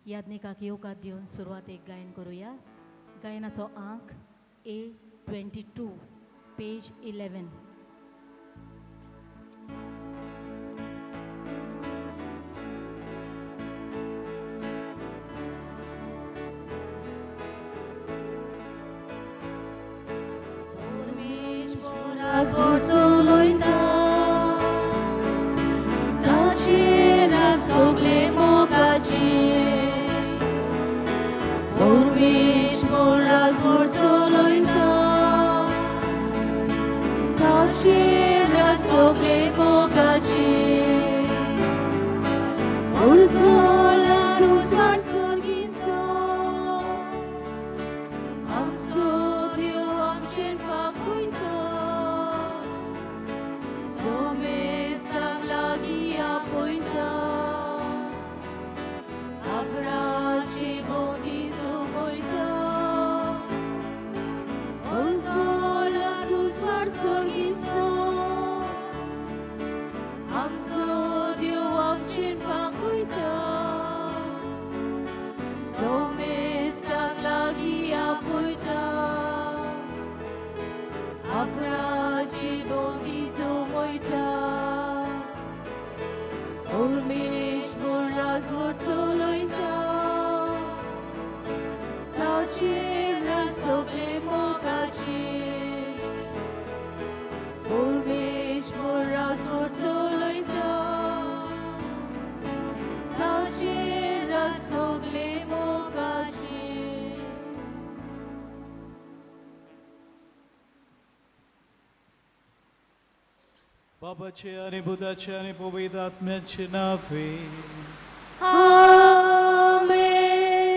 याज्ञिकाक येवकार दिवन सुरवातेक गायन करूया. गायनाचो अंक A22, पेज 11. बाबाचे आणि बुधाचे आणि पवित्र आत्म्याचे नावे. आमेन.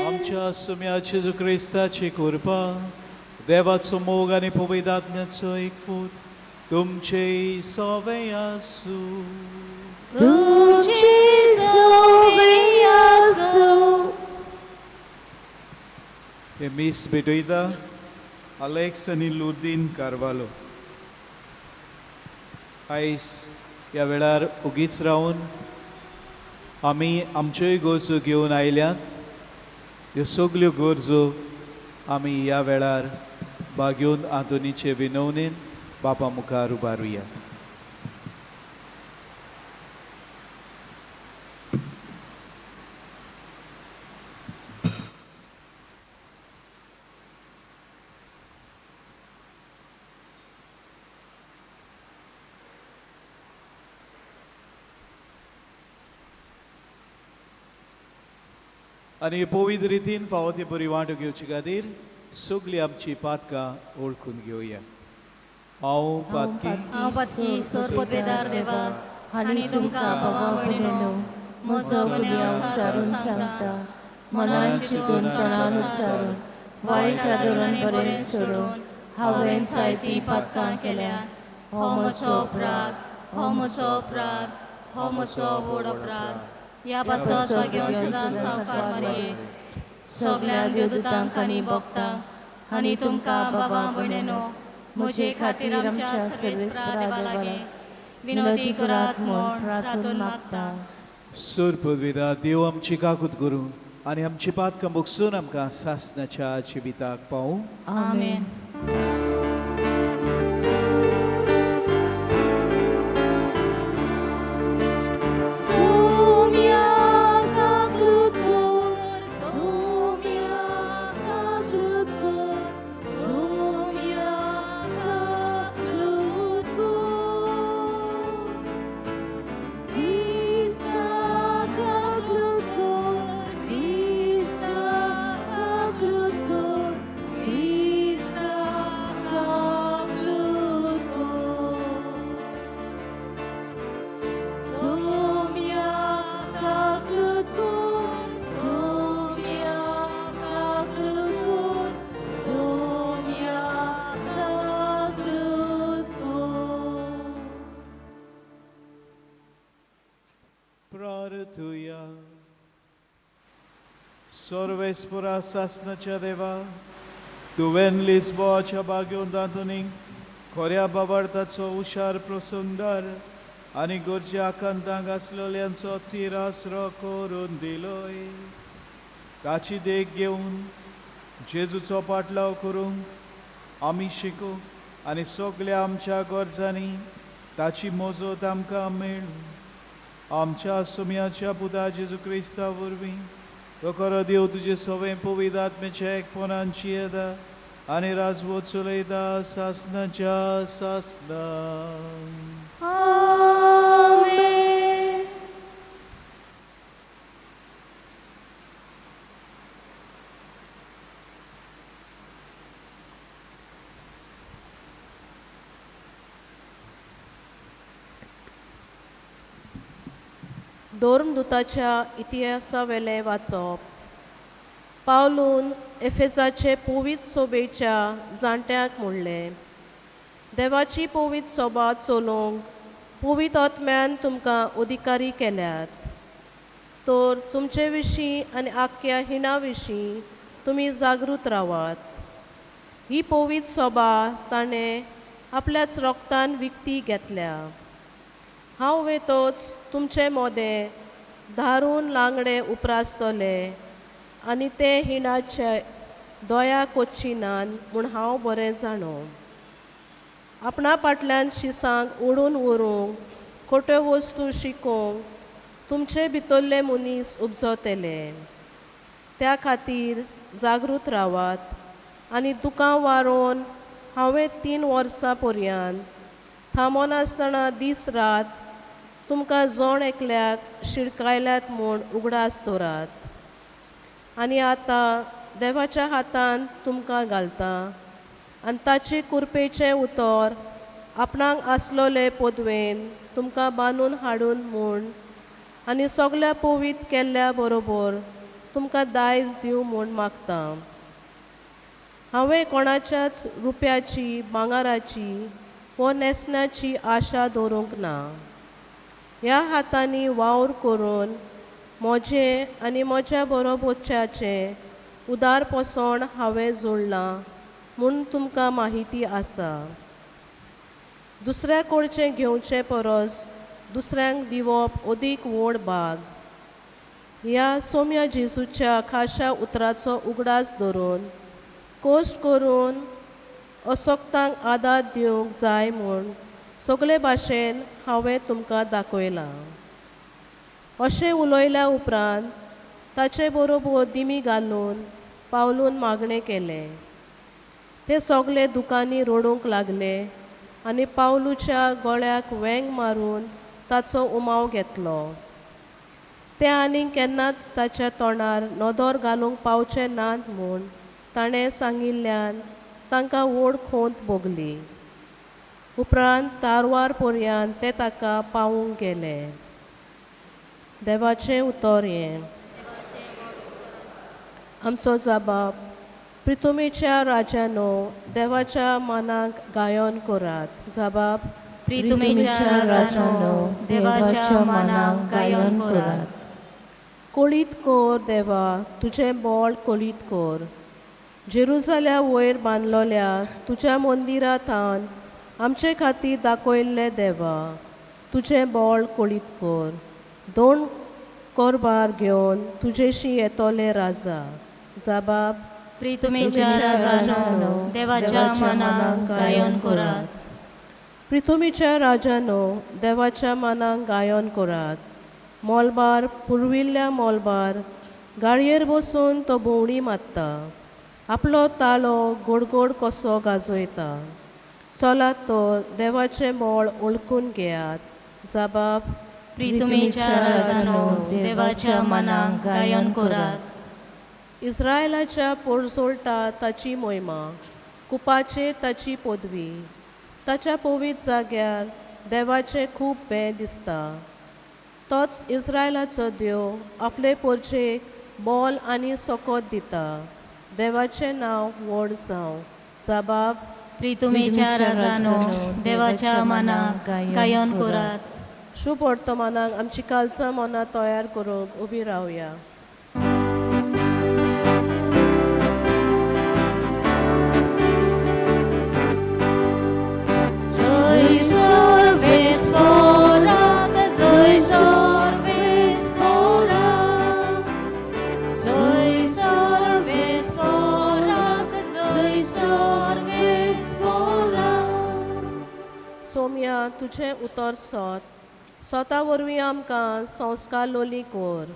आमच्या सुम्याचे जो ख्रिस्ताची कृपा, देवाचो मोग आणि पवित्र आत्म्याचो एकवट तुमचे सवय आसू. तुमची सवय आसू. हे मीस भेटयता अलेक्स आणि लुर्दीन कारवालो. आयज ह्या वेळार उगीच रावन आमी आमच्योय गरजो घेवन आयल्यात. ह्यो सगल्यो गरजो आमी ह्या वेळार बागेवन आदोनीचे विनवणेन बापा मुखार उबारुया. आणि पवित्र रितीन फावो ती बरी वांटो घेवचे खातीर सगळीं आमची पातकां ओळखून घेवया. हांव पातकी सोर पदवेदार देवा आनी तुमकां बाबा भयणीनो म्हजो गुन्यांव उच्चारून सांगता. मनान चिंतून तोंडान उच्चारून वायट आदरांनी बरें सोडून हांवें जायतीं पातकां केल्यात. हो म्हजो अपराध, हो म्हजो अपराध, हो म्हजो व्हड अपराध. ह्या पासो घेवन सदांच संवकार मारये. सगल्या देवदूतांक आनी भक्तांक आनी तुमकां बाबा भयणीनो म्हजे खातीर आमच्या सर्वेस्परा देवा लागीं विनोदी करात म्हूण प्रार्थना मागता. सोर पदवेदार देव आमची काकूत करूं आनी आमची पातकां मुगसून आमकां सासणाच्या जिविताक पावूं. आमेन. Praर्थुया. सर्वेस्परा सासणाच्या देवा, तुवें लिस्बोच्या बागेवन तातूंत खऱ्या बाबार्थाचो हुशार प्रसंगार आनी गोरच्या आकांतांक आसलेल्यांचो तिरासरो करून दिलोय. ताची देख घेवन जेजूचो पाटलाव करूंक आमी शिकू आनी सगल्या आमच्या गरजांनी ताची मोजत आमकां मेळूं आमच्या सुमयाच्या पुता जेजू क्रिस्ता वरवीं तो खरो देव तुजे सवय पवित्र आत्म्याच्या एकपणांची येदा आनी राजवो चलयता सासनाच्या सासना आमेन. धर्मदूताच्या इतिहासावेले वाचप. पावलून एफेसाचे पवित्र सोबेच्या जाणट्यांक म्हणलें, देवाची पवित्र सोबा चलोवंक पवित्र आत्म्यान तुमकां अधिकारी केल्यात. तर तुमचे विशीं आनी आख्या हिणा विशीं तुमी जागृत रावात. ही पवित्र सोबा ताणें आपल्याच रोगतान विकती घेतल्या. हांव वेतोच तुमचे मोदें धारून लांगडे उपरासतले आनी ते हिणाचे दोया कोच्चिनान म्हूण हांव बरें जाणो. आपणा फाटल्यान शिसांक ओडून व्हरूंक खोट्यो वस्तू शिकोवंक तुमचे भितरले मनीस उपजतले. त्या खातीर जागृत रावात आनी दुकां वारोवन हांवें 3 वर्सां पर्यंत थांबोन आसतना दीस रात तुमकां जोण एकल्याक शिडकायल्यात म्हूण उगडास दवरात. आनी आतां देवाच्या हातान तुमकां घालता आनी ताचे कुरपेचे उतर आपणाक आसलोले पदवेन तुमकां बांदून हाडून म्हूण आनी सगल्या पवित्र केल्ल्या बरोबर तुमकां दायज दिवं म्हूण मागता. हांवें कोणाच्याच रुप्याची भांगाराची वा नेसण्याची आशा दवरूंक ना. ह्या हातांनी वावर करून म्हजें आनी म्हज्या बरोबरच्याचें उदार पसण हांवें जोडलां म्हूण तुमकां माहिती आसा. दुसऱ्या कडचें घेवचें परस दुसऱ्यांक दिवप अदीक व्हड भाग. ह्या सोम्या जेजूच्या खाशा उतराचो उगडास धरून कोश्ट करून असोक्तांक आदार दिवंक जाय म्हूण सगळे भाशेन हांवें तुमकां दाखयलां. अशें उलयल्या उपरांत ताचे बरोबर दिमी घालून पावलून मागणें केलें. ते सगळे दुकानी रडूंक लागले आनी पावलूच्या गळ्याक वेंग मारून ताचो उमाव घेतलो. ते आनीक केन्नाच ताच्या तोंडार नदर घालूंक पावचे नात म्हूण ताणें सांगिल्ल्यान तांकां व्हड खोंत भोगली. उपरांत तारवार पर्यंत ते ताका पावूंक गेले. देवाचें उतर हें. आमचो जबाब. प्रितुमेच्या राजानो देवाच्या मनाक गायन करात. जबाब. प्रितुमेच्या राजानो देवाच्या मनाक गायन करात. कोळीत कोर देवा तुजें बोळ कोळीत कोर. जेरुसल्या वयर बांदलोल्या तुज्या मंदिरांत आमचे खातीर दाखयल्ले देवा तुजें बोळ कोळीत कोर. 2 कोरबार घेवन तुजेशी येतोले राजा. जबाब. प्रितुमेच्या राजानो देवाच्या मनाक गायन करात. प्रितुमेच्या राजानो देवाच्या मनाक गायन करात. मोलबार पुरविल्ल्या मोलबार गाळयेर बसून तो भोंवडी मारता. आपलो ताळो गोडगोड कसो गाजयता. चलात तर देवाचें बोळ ओळखून घेयात. जबाब. प्रितुमेच्या राजानो देवाच्या मनाक गायन करात. इस्रायलाच्या पोरसोलता ताची मोहिमा कुपाचे ताची पदवी. ताच्या पवित्र जाग्यार देवाचें खूब बें दिसता. तोच इस्रायलाचो देव आपले पोरचेक बोल आनी सोकोत दिता. देवाचें नांव व्हड जावं. जबाब. प्रितुमेच्या राजानो देवाच्या मनाक गायन करात. शुभ वर्तमानाक आमची कालचां मनां तयार करूंक उबी रावया. Joy तुझे उतर स्वता वरवीं आमकां संस्कार लोली कोर.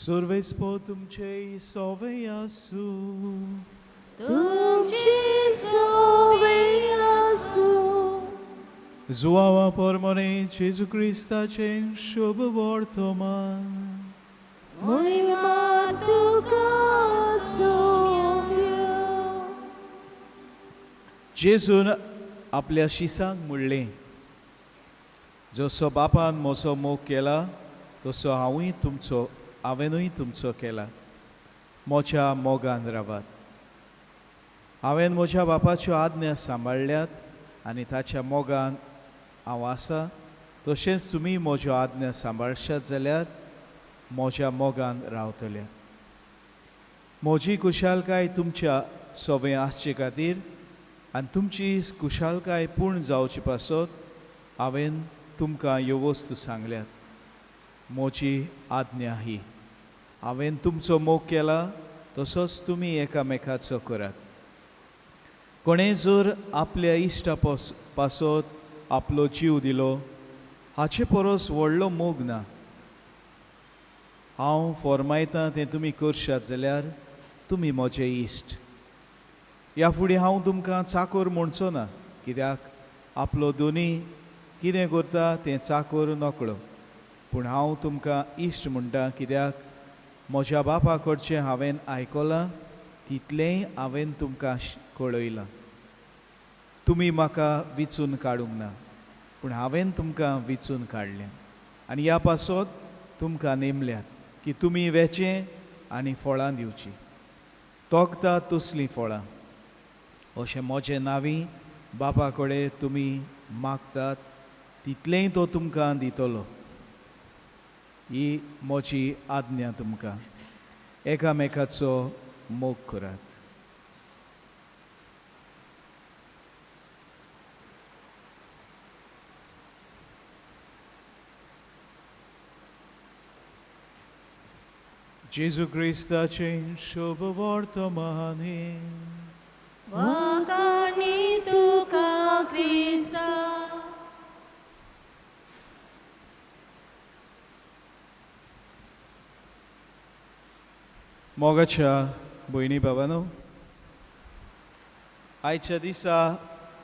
Survespo तुमचे सोवे आसू. तुमची सोवे आसू. Zuawa pormone Jesu Christaचे शुभ वर्तमान. महिमा तुका सोव्या. जेजून आपल्या शिसांक म्हणलें, जसो बापान म्हजो मोग केला तसो हांवेनूय तुमचो केला. म्हज्या मोगान रावात. हांवें म्हज्या बापाच्यो आज्ञा सांबाळल्यात आनी ताच्या मोगान हांव आसा. तशेंच तुमी म्हज्यो आज्ञा सांबाळशात जाल्यार म्हज्या मोगान रावतले. म्हजी कुशालकाय तुमच्या सोबे आसचे खातीर आनी तुमची कुशालकाय पूर्ण जावचे पासत हांवें तुमकां ह्यो वस्तू सांगल्यात. म्हजी आज्ञा ही. हांवें तुमचो मोग केला तसोच तुमी एकामेकाचो करात. कोणें जर आपल्या इश्टा पासत आपलो जीव दिलो हाचे परस व्हडलो मोग ना. हांव फॉर्मायतां तें तुमी करशात जाल्यार तुमी म्हजे इश्ट. ह्या फुडें हांव तुमकां चाकोर म्हणचो ना, कित्याक आपलो दोनी कितें करता तें चाकोर नकळो. पूण हांव तुमकां इश्ट म्हणटा, कित्याक म्हज्या बापा कडचें हांवें आयकलां तितलेंय हांवें तुमकां कळयलां. तुमी म्हाका विचून काडूंक ना, पूण हांवें तुमकां विचून काडलें आनी ह्या पासत तुमकां नेमल्यात की तुमी वेचें आनी फळां दिवचीं, तोखता तसलीं फळां. अशें म्हजें नांवी बापा कडेन तुमी मागतात तितलेंय तो तुमकां दितलो. ही म्हजी आज्ञा तुमकां. एकामेकाचो मोग करात. जेजू क्रिस्ताचे शुभ वर्तमान हे. वकाणी तुका क्रिस्ता. मोगाच्या भयणी भावांनो, आयच्या दिसा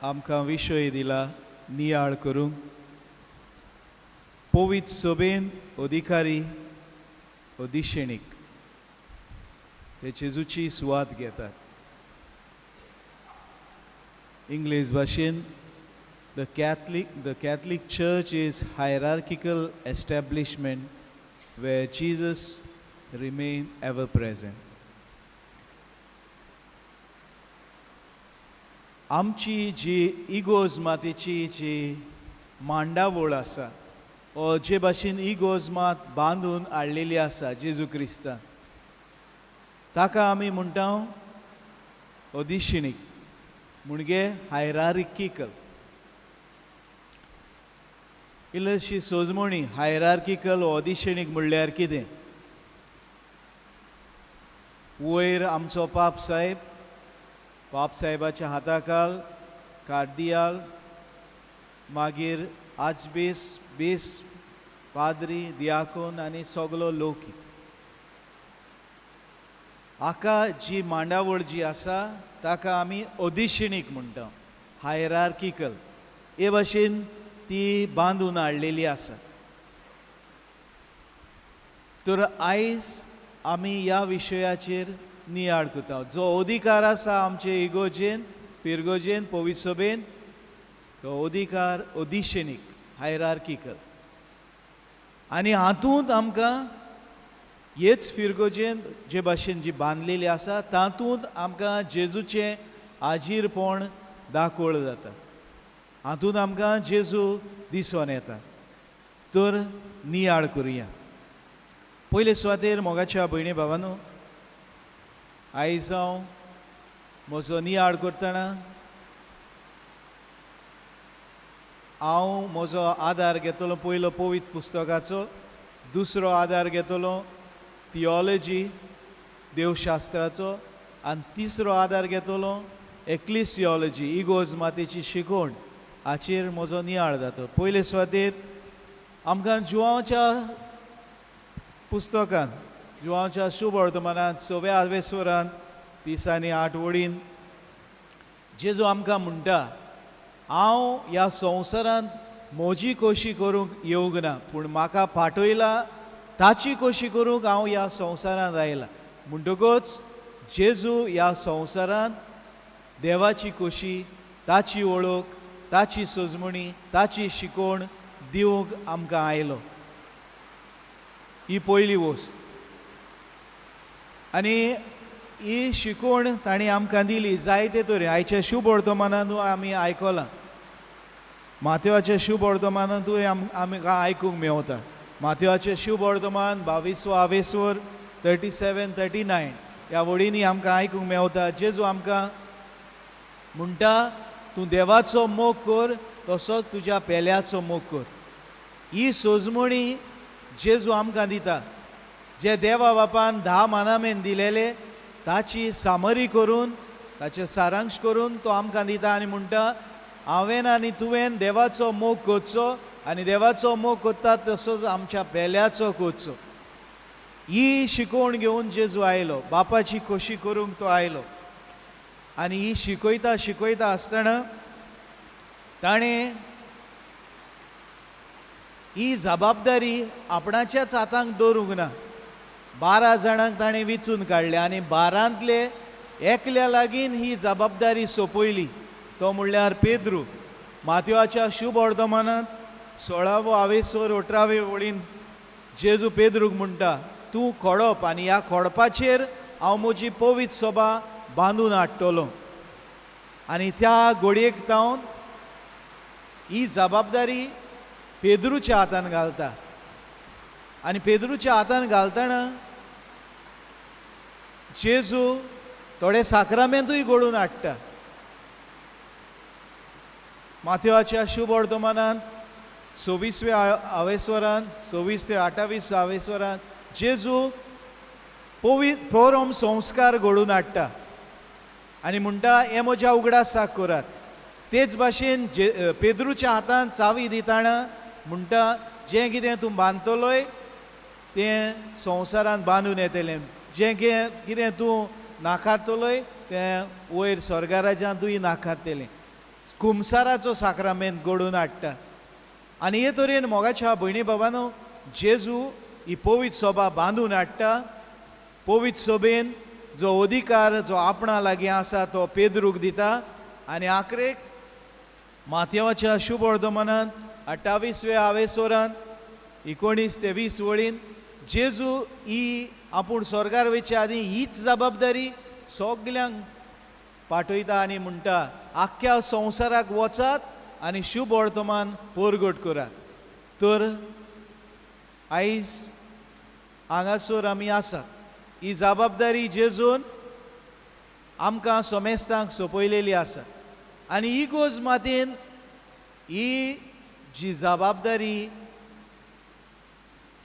आमकां विशय दिला नियाळ करूंक. पवित्र सभेन अधिकारी दिशेणीक ते जेजूची सुवात घेतात. इंग्लीश भाशेन the Catholic Church is hierarchical establishment where Jesus remain ever present. आमची जी इगोजमातेची जी मांडावळ आसा, ओ जे भाशेन इगोजमात बांदून हाडलेली आसा जेजू क्रिस्तान, ताका आमी म्हणटा ओदिशिणीक, म्हणजे हायरार्किकल. इल्लीशी सोजमणी हायरार्किकल ओदिशिणीक म्हणल्यार कितें? वयर आमचो पाप साहेबाच्या हाताखाल कार्डियाल, मागीर बेस पाद्री, दियाकोन आनी सगलो लोक. हाका जी मांडावळ जी आसा ताका आमी ओदिशिणीक म्हणटा, हायरार्किकल. हे भाशेन ती बांदून हाडलेली आसा. तर आयज आमी ह्या विशयाचेर नियाळ करता. जो अधिकार आसा आमचे इगोजेन, फिरगोजेन, पवित्र सभेन, तो अधिकार ओदिशेनीक हायरार्किकल. आनी हातूंत आमकां हेच फिरगोजेन जे भाशेन जी बांदलेली आसा तातूंत आमकां जेजूचें आजीरपण दाखोवळ जाता. हातूंत आमकां जेजू दिसून येता. तर नियाळ करुया. पयले सुवातेर मोगाच्या भयणी भावांनो, आयज हांव म्हजो नियाळ करतना हांव म्हजो आदार घेतलो पयलो पवित्र पुस्तकाचो, दुसरो आदार घेतलो थियोलॉजी देवशास्त्राचो, आनी तिसरो आदार घेतलो एक्लिसियोलॉजी इगोज मातेची शिकवण हाचेर म्हजो नियाळ जाता. पयले सुवातेर आमकां जुवांच्या पुस्तकांत, जुवांच्या शुभ वर्तमानांत 6व्या दिसांनी 8 वडीन जेजू आमकां म्हणटा, हांव ह्या संवसारांत म्हजी खोशी करूंक येवंक ना, पूण म्हाका फाटयला ताची खोशी करूंक हांव ह्या संवसारांत आयला. म्हणटकूच जेजू ह्या संवसारांत देवाची खोशी, ताची वळख, ताची सजमणी, ताची शिकवण दिवंक आमकां आयलो. ही पयली वस्त. आनी ही शिकवण ताणी आमकां दिली जायते तरेन. आयच्या शुभ वर्तमानांतूय आमी आयकलां, माथेवाच्या शुभ वर्तमानांतूय आमकां आयकूंक मेवता. माथेवाचें शुभ वर्तमान 22 37-39 ह्या वडींनी आमकां आयकूंक मेवता. जेजू आमकां म्हणटा, तूं देवाचो मोग कर तसोच तुज्या पेल्याचो मोग कर. ही सोजमणी जेजू आमकां दिता. जे देवा बापान 10 मानामेन दिलेले ताची सामरी करून, ताचे सारांश करून तो आमकां दिता आनी म्हणटा, हांवें आनी तुवें देवाचो मोग करचो आनी देवाचो मोग करता तसोच आमच्या पेल्याचो करचो. ही शिकवण घेवन जेजू आयलो. बापाची खोशी करूंक तो आयलो. आनी ही शिकयता आसतना ताणें ही जबाबदारी आपणाच्याच हातांत दवरूंक ना. 12 जाणांक ताणें वेंचून काडले आनी 12तले एकल्या लागीं ही जबाबदारी सोंपयली. तो म्हणल्यार पेद्रू. माथेवाच्या शुभ वर्तमानांत 16-18 वळीन जेजू पेद्रूक म्हणटा, तूं खोडप आनी ह्या खोडपाचेर हांव म्हजी पवित्र सभा बांदून हाडटलो. आनी त्या घडयेक जावन ही जबाबदारी पेद्रूच्या हातान घालता. आनी पेद्रूच्या हातान घालतना जेजू थोडे साक्रामेंतूय घडोवन हाडटा. माथेवाच्या शुभ वर्तमानांत 26व्या आवेस्वरांत 26 ते 28 आवेस्वरांत जेजू पवित्र संस्कार घडोवन हाडटा आनी म्हणटा, हे म्हज्या उगडासाक करात. तेच भाशेन पेद्रूच्या हातान चावी दिताना म्हणटा, जें कितें तूं बांदतलोय तें संवसारांत बांदून येतलें, जें कितें तूं नाकारतलोय तें वयर स्वर्गाराज्यांतूय नाकारतलें. कुमसाराचो साक्रामेंत घडोवन हाडटा. आनी हे तरेन मोगाच्या भयणी भावांनो, जेजू ही पवित्र सभा बांदून हाडटा. पवित्र सभेन जो अधिकार जो आपणा लागीं आसा तो पेद्रूक दिता. आनी आखरेक माथेवाच्या शुभ वर्तमानांत 28व्या आवेस्वरांत 19 ते 20 वळीन जेजू ही आपूण स्वर्गार वयचे आदीं हीच जबाबदारी सगल्यांक पाठयता आनी म्हणटा, आख्ख्या संवसाराक वचात आनी शुभ वर्तमान परगट करात. तर आयज हांगासर आमी आसात. ही जबाबदारी जेजून आमकां सोमेस्तांक सोंपयलेली आसा. आनी इगोज मातेन ही जी जबाबदारी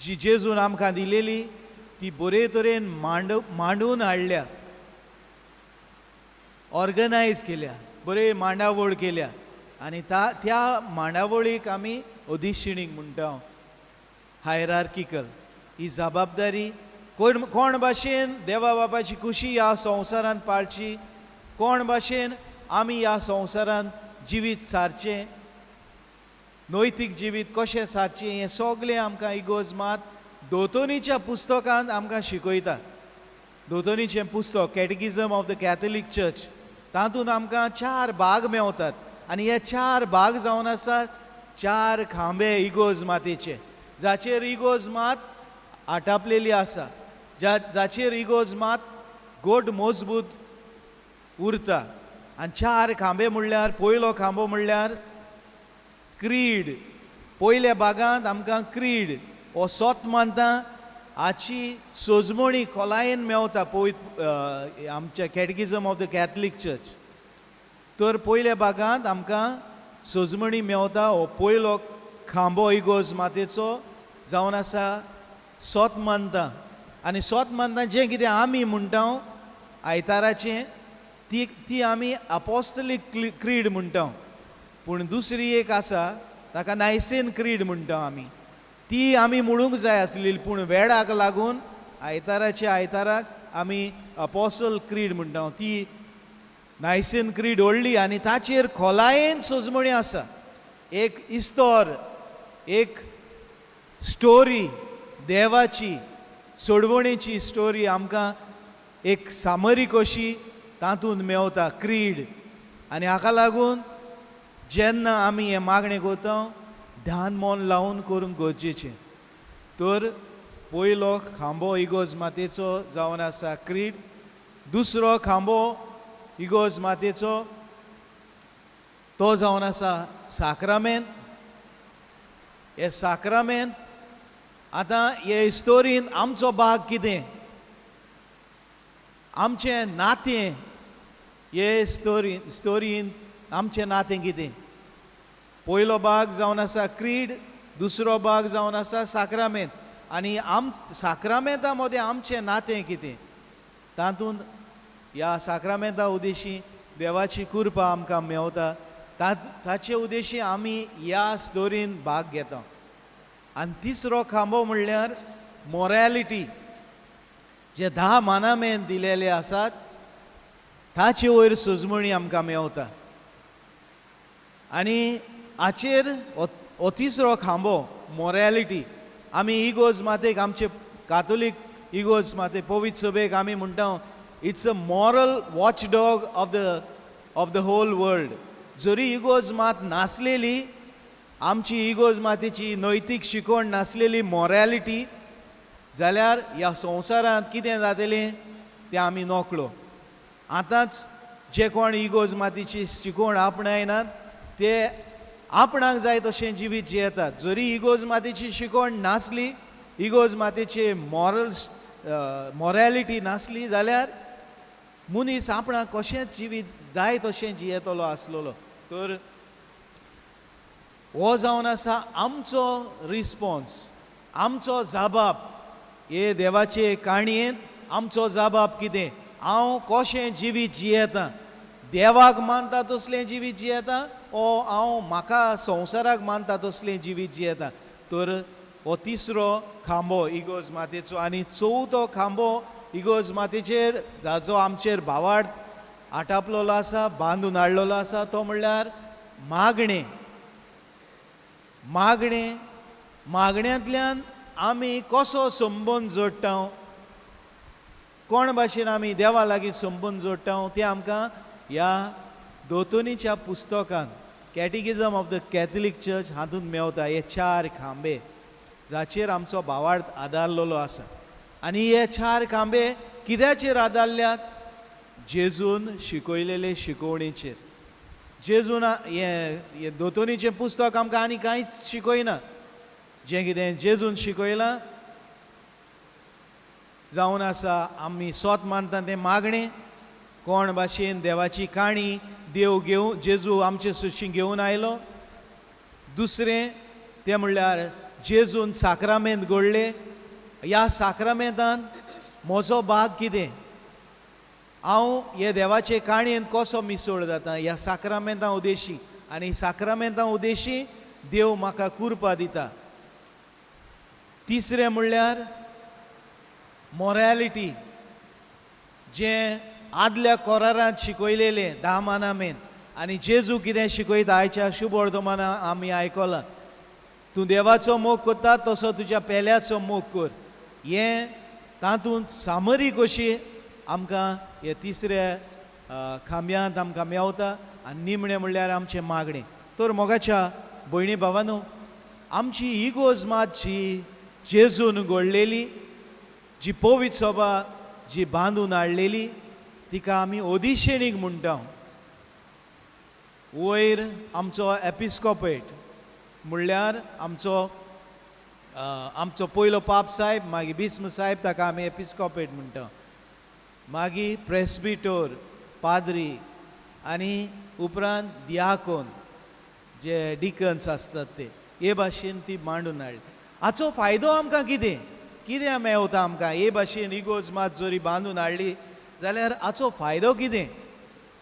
जी जेजून आमकां दिलेली ती बरे तरेन मांडून हाडल्या, ऑर्गनायज केल्या, बरे मांडावळ केल्या. आनी त्या मांडावळीक आमी ओदिशिणीक म्हणटा हायरार्किकल. ही जबाबदारी कोण भाशेन देवा बापाची खुशी ह्या संवसारांत पाळची, कोण भाशेन आमी ह्या संवसारांत जिवीत सारचें, नैतीक जिवीत कशें सारचें, हें सगलें आमकां इगोज मात दोतोनीच्या पुस्तकांत आमकां शिकयता. दोतोनीचें पुस्तक कॅटेकिझम ऑफ द कॅथलीक चर्च, तातूंत आमकां 4 भाग मेवतात आनी हे 4 भाग जावन आसात 4 खांबे इगोज मातयेचे, जाचेर इगोज मात आटापलेली आसा, जाचेर इगोज मात गोड मजबूत उरता. आनी 4 खांबे म्हणल्यार पयलो खांबो म्हणल्यार क्रीड. पयल्या भागांत आमकां क्रीड हो सोत मानता हाची सोजमणी खोलायेन मेवता आमच्या कॅटेकिझम ऑफ द कॅथलीक चर्च. तर पयल्या भागांत आमकां सोजमणी मेवता हो पयलो खांबो इगोज मातयेचो जावन आसा सोत मानता. आनी सोत मानता जें कितें आमी म्हणटा आयताराचें ती आमी अपोस्टलीक क्रीड म्हणटा. पूण दुसरी एक आसा ताका नायसेन क्रीड म्हणटा आमी, ती आमी म्हणूंक जाय आसलेली पूण वेळाक लागून आयताराक आमी अपोस्टल क्रीड म्हणटा. ती नायसेन क्रीड व्हडली आनी ताचेर खोलायेन सोजमणी आसा. एक इस्तोर, एक स्टोरी, देवाची सोडवणेची स्टोरी आमकां एक सामरी कशी तातूंत मेवता क्रीड. आनी हाका लागून जेन्ना आमी हे मागणें करता ध्यान मन लावन करूंक गरजेचें. तर पयलो खांबो इगोज मातयेचो जावन आसा क्रीड. दुसरो खांबो इगोज मातयेचो तो जावन आसा साक्रामेंत. हे साक्रामेंत आतां हे हिस्टोरीन आमचो भाग कितें, आमचें नातें, हे हिस्टोरीन आमचें नातें कितें. पयलो भाग जावन आसा क्रीड, दुसरो भाग जावन आसा साक्रामेंत. आनी साक्रामेंता मदें आमचें नातें कितें, तातूंत ह्या साक्रामेंता उदेशी देवाची कृपा आमकां मेवता. ताचे उदेशी आमी ह्या स्टोरीन भाग घेता. आनी तिसरो खांबो म्हणल्यार मॉरॅलिटी. जे 10 मानामेंट दिलेले आसात ताचे वयर सोजमणी आमकां मेवता. आनी हाचेर हो तिसरो खांबो मॉरॅलिटी आमी इगोज मातेक, आमचे कातोलीक इगोज माते पवित्र सभेक आमी म्हणटा it's a moral watchdog of the whole world. जरी इगोज मात नासलेली, आमची इगोज मातेची नैतीक शिकवण नासलेली मॉरॅलिटी, जाल्यार ह्या संवसारांत कितें जातलें तें आमी नोकळो. आतांच जे कोण इगोज मातेची शिकवण आपणायनात ते आपणाक जाय तशें जिवीत जियेतात. जरी इगोज मातेची शिकवण नासली, इगोज मातेचे मॉरॅलिटी नासली जाल्यार मनीस आपणाक कशेंच जिवीत जाय तशें जियेतलो आसलेलो. तर हो जावन आसा आमचो रिस्पॉन्स, आमचो जाबाब. हे देवाचे काणयेंत आमचो जाबाब कितें, हांव कशें जिवीत जियेतां, देवाक मानता तसलें जिवीत जियेतां ओ हांव म्हाका संवसाराक मानता तसलें जिवीत जियेतां. तर हो तिसरो खांबो इगोज मातेचो. आनी चवथो खांबो इगोज मातेचेर जाचो आमचेर भावार्थ आटापलेलो आसा, बांदून हाडलेलो आसा, तो म्हणल्यार मागणें. मागण्यांतल्यान आमी कसो संबंद जोडटा, कोण भाशेन आमी देवा लागीं संबंद जोडटा तें आमकां ह्या दोतोनीच्या पुस्तकान कॅटेकिझम ऑफ द कॅथलीक चर्च हातूंत मेवता. हे 4 खांबे जाचेर आमचो भावार्थ आदारलेलो आसा. आनी हे 4 खांबे कित्याचेर आदारल्यात, जेजून शिकयलेले शिकवणेचेर. जेजून हे दोतोनीचें पुस्तक आमकां आनी कांयच शिकयना. जें कितें जेजून शिकयलां जावन आसा आमी सोत मानता तें मागणें, कोण भाशेन देवाची काणी देव घेवन जेजू आमचे सुशी घेवन आयलो. दुसरें तें म्हणल्यार जेजून साक्रामेंत घडले. ह्या साक्रामेंतान म्हजो भाग कितें, हांव हे देवाचे काणयेंत कसो मिसळ जाता ह्या साक्रामेंता उदेशी. आनी साक्रामेंता उदेशी देव म्हाका कृपा दिता. तिसरें म्हणल्यार मॉरॅलिटी, जें आदल्या कोरारांत शिकयलेलें 10 मानामेंट. आनी जेजू कितें शिकयता आयच्या शुभ वर्तमानां आमी आयकलां, तूं देवाचो मोग करता तसो तुज्या पेल्याचो मोग कर. हें तातूंत सामरी कशी आमकां हे तिसऱ्या खांब्यांत आमकां मेवता. आनी निमणें म्हणल्यार आमचें मागणें. तर मोगाच्या भयणी भावांनो, आमची इगोज मात जी जेजून घडलेली, जी पवित्र सभा जी बांदून हाडलेली, तिका आमी ओदिशेनीक म्हणटा. वयर आमचो एपिस्कोपेट म्हणल्यार आमचो पयलो पाप साहेब, मागीर बिस्म साहेब, ताका आमी एपिस्कोपेट म्हणटा. मागीर प्रेस्बिटर पाद्री आनी उपरांत दियाकोन जे डिकन्स आसतात ते हे भाशेन ती मांडून हाडली. हाचो फायदो आमकां कितें मेळटा आमकां? हे भाशेन इगोज मात जोरी बांदून हाडली जाल्यार हाचो फायदो कितें?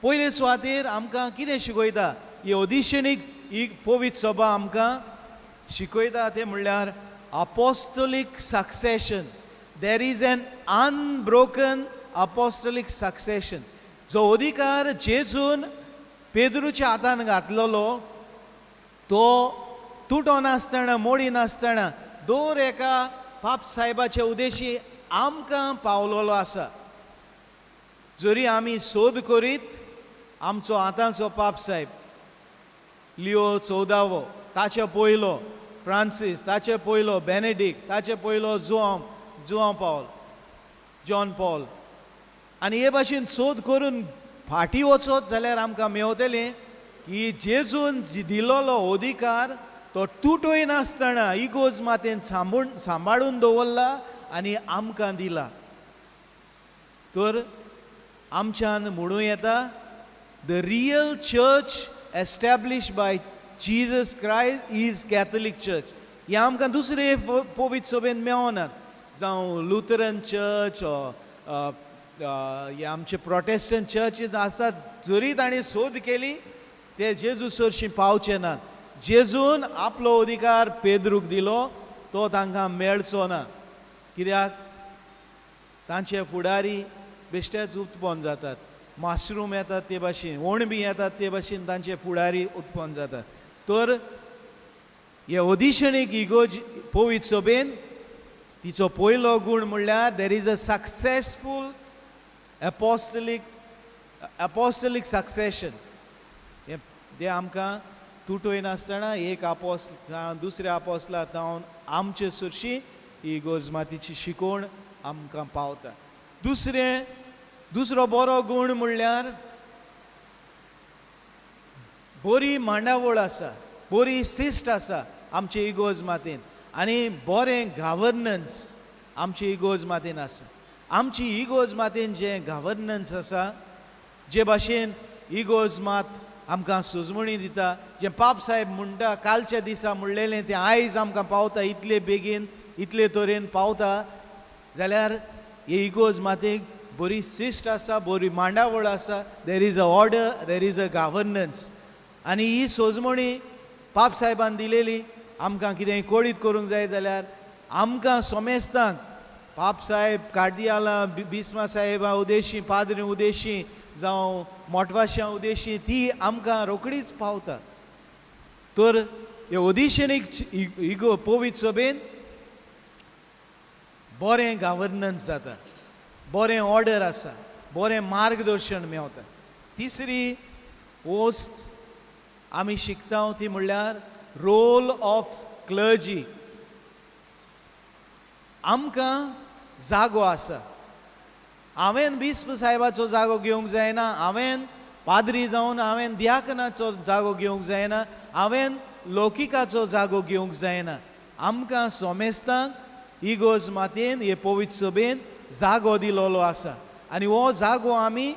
पयले सुवातेर आमकां कितें शिकयता ही ओदिशेनीक ही पवित्र सभा आमकां शिकयता ते म्हणल्यार apostolic succession. There is an unbroken apostolic succession. जो अधिकार जेजून पेद्रूच्या हातान घातलेलो तो तुटो नासतना, मोडी नासतना दर एका पाप साहेबाचे उद्देशी आमकां पावलेलो आसा. जरी आमी सोद करीत, आमचो आतांचो पाप साहेब लिओ 14वो, ताचे पयलो फ्रांसीस, ताचे पयलो बेनेडिक्ट, ताचे पयलो जॉन पॉल, आनी हे भाशेन सोद करून फाटी वचत जाल्यार आमकां मेवतलें की जेजून दिलोलो अधिकार तो तुटोय नासतना इगोज मातेन सांबाळून दवरला आनी आमकां दिला. तर आमच्यान म्हणूं येता the real church establish by Jesus Christ is Catholic Church. हे आमकां दुसरे पवित्र सभेन मेळनात. जावं लुथरन चर्च हे आमचे प्रोटेस्टंट चर्चीस आसात, जरी ताणें सोद केली ते जेजू सरशी पावचे नात. जेजून आपलो अधिकार पेद्रूक दिलो तो तांकां मेळचो ना. कित्याक तांचे फुडारी बेश्टेच उत्पन्न जातात. माशरूम येतात ते भाशेन, ओणबी येतात ते भाशेन तांचे फुडारी उत्पन्न जातात. तर हे ओदिशेनीक इगोज पवित्र सभेन तिचो पयलो गूण म्हणल्यार there is a successful apostolic succession. ते आमकां तुटोय नासतना एक आपोस्ल दुसऱ्या आपोस्ला जावन आमचे सुरशी इगोज मातीची शिकोवण आमकां पावता. दुसरो बरो गूण म्हणल्यार बरी मांडावळ आसा, बरी शिस्त आसा आमचे इगोज मातेन, आनी बरें गव्हर्नन्स आमचे इगोज मातेन आसा. आमची इगोज मातेन जे गव्हर्नन्स आसा, जे भाशेन इगोज मात आमकां सुजमणी दिता, जे पाप साहेब म्हणटा कालच्या दिसा म्हणलेलें तें आयज आमकां पावता, इतले बेगीन इतले तरेन पावता, जाल्यार हे इगोज मातेक बरी शिस्त आसा, बरी मांडावळ आसा. There is a order, there is a governance. आनी ही सोजमणी पाप साहेबान दिलेली आमकां कितेंय कोडीत करूंक जाय जाल्यार आमकां सोमेस्तांक पाप साहेब, कार्दियालां, बिस्मा साहेबा उदेशी, पाद्री उदेशी जावं मोटवाश्यां उदेशी ती आमकां रोखडीच पावता. तर हे ओदिशेनीक इगो पवित्र सभेन बरें गव्हर्नन्स जाता, बरें ऑर्डर आसा, बरें मार्गदर्शन मेळटा. तिसरी वस्त आमी शिकता ती म्हणल्यार रोल ऑफ क्लर्जी. आमकां जागो आसा. हांवें बिस्प साहेबाचो जागो घेवंक जायना, हांवें पाद्री जावन हांवें दियाकनाचो जागो घेवंक जायना, हांवें लौकिकाचो जागो घेवंक जायना. आमकां सोमेस्तांक इगोज मातेन हे पवित्र सभेन जागो दिलोलो आसा. आनी हो जागो आमी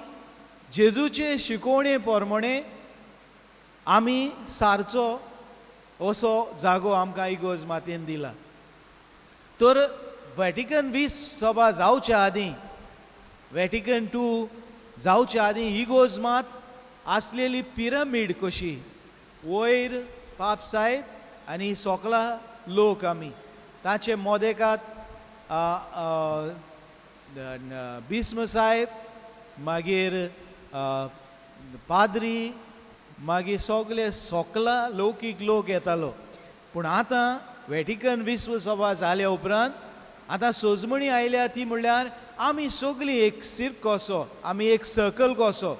जेजूचे शिकोवणे प्रमाणे आमी सारचो असो जागो आमकां इगोज मातेन दिला. तर व्हॅटिकन 20 सभा जावच्या आदीं, व्हॅटिकन II जावच्या आदीं इगोज मात आसलेली पिरामीड कशी, वयर पाप साहेब आनी सोकला लोक आमी, ताचे मोदेकात बिस्म साहेब, मागीर पाद्री, मागीर सगळे सोकला लौकीक लोक येतालो. पूण आतां व्हॅटिकन 20 सभा जाल्या उपरांत आतां सोजमणी आयल्या ती म्हणल्यार आमी सगळीं एक सिर्क कसो, आमी एक सर्कल कसो,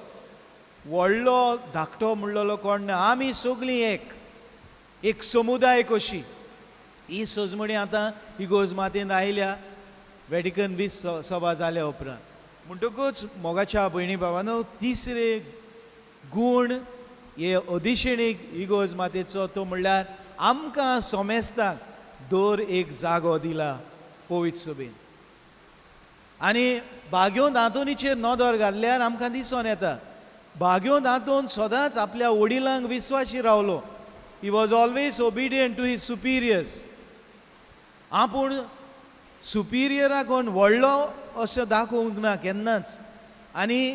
व्हडलो धाकटो म्हणलेलो कोण ना, आमी सगळीं एक समुदाय कशी. ही सोजमणी आतां इगोज मातेंत आयल्या व्हॅटिकन 20 सभा जाल्या उपरांत. म्हणटकूच मोगाच्या भयणी भावांनो, तिसरे गूण हे अदिशेणीक इगोज मातेचो तो म्हणल्यार आमकां सोमेस्ताक दर एक जागो दिला पवित्र सभेन. आनी बाग्यो दांतोनीचेर नदर घाल्ल्यार आमकां दिसून येता बाग्यो दांतोन सदांच आपल्या वडिलांक विस्वाशी रावलो. He was always obedient to his superiors. आपूण सुपिरियराक कोण व्हडलो असो दाखोवंक ना केन्नाच. आनी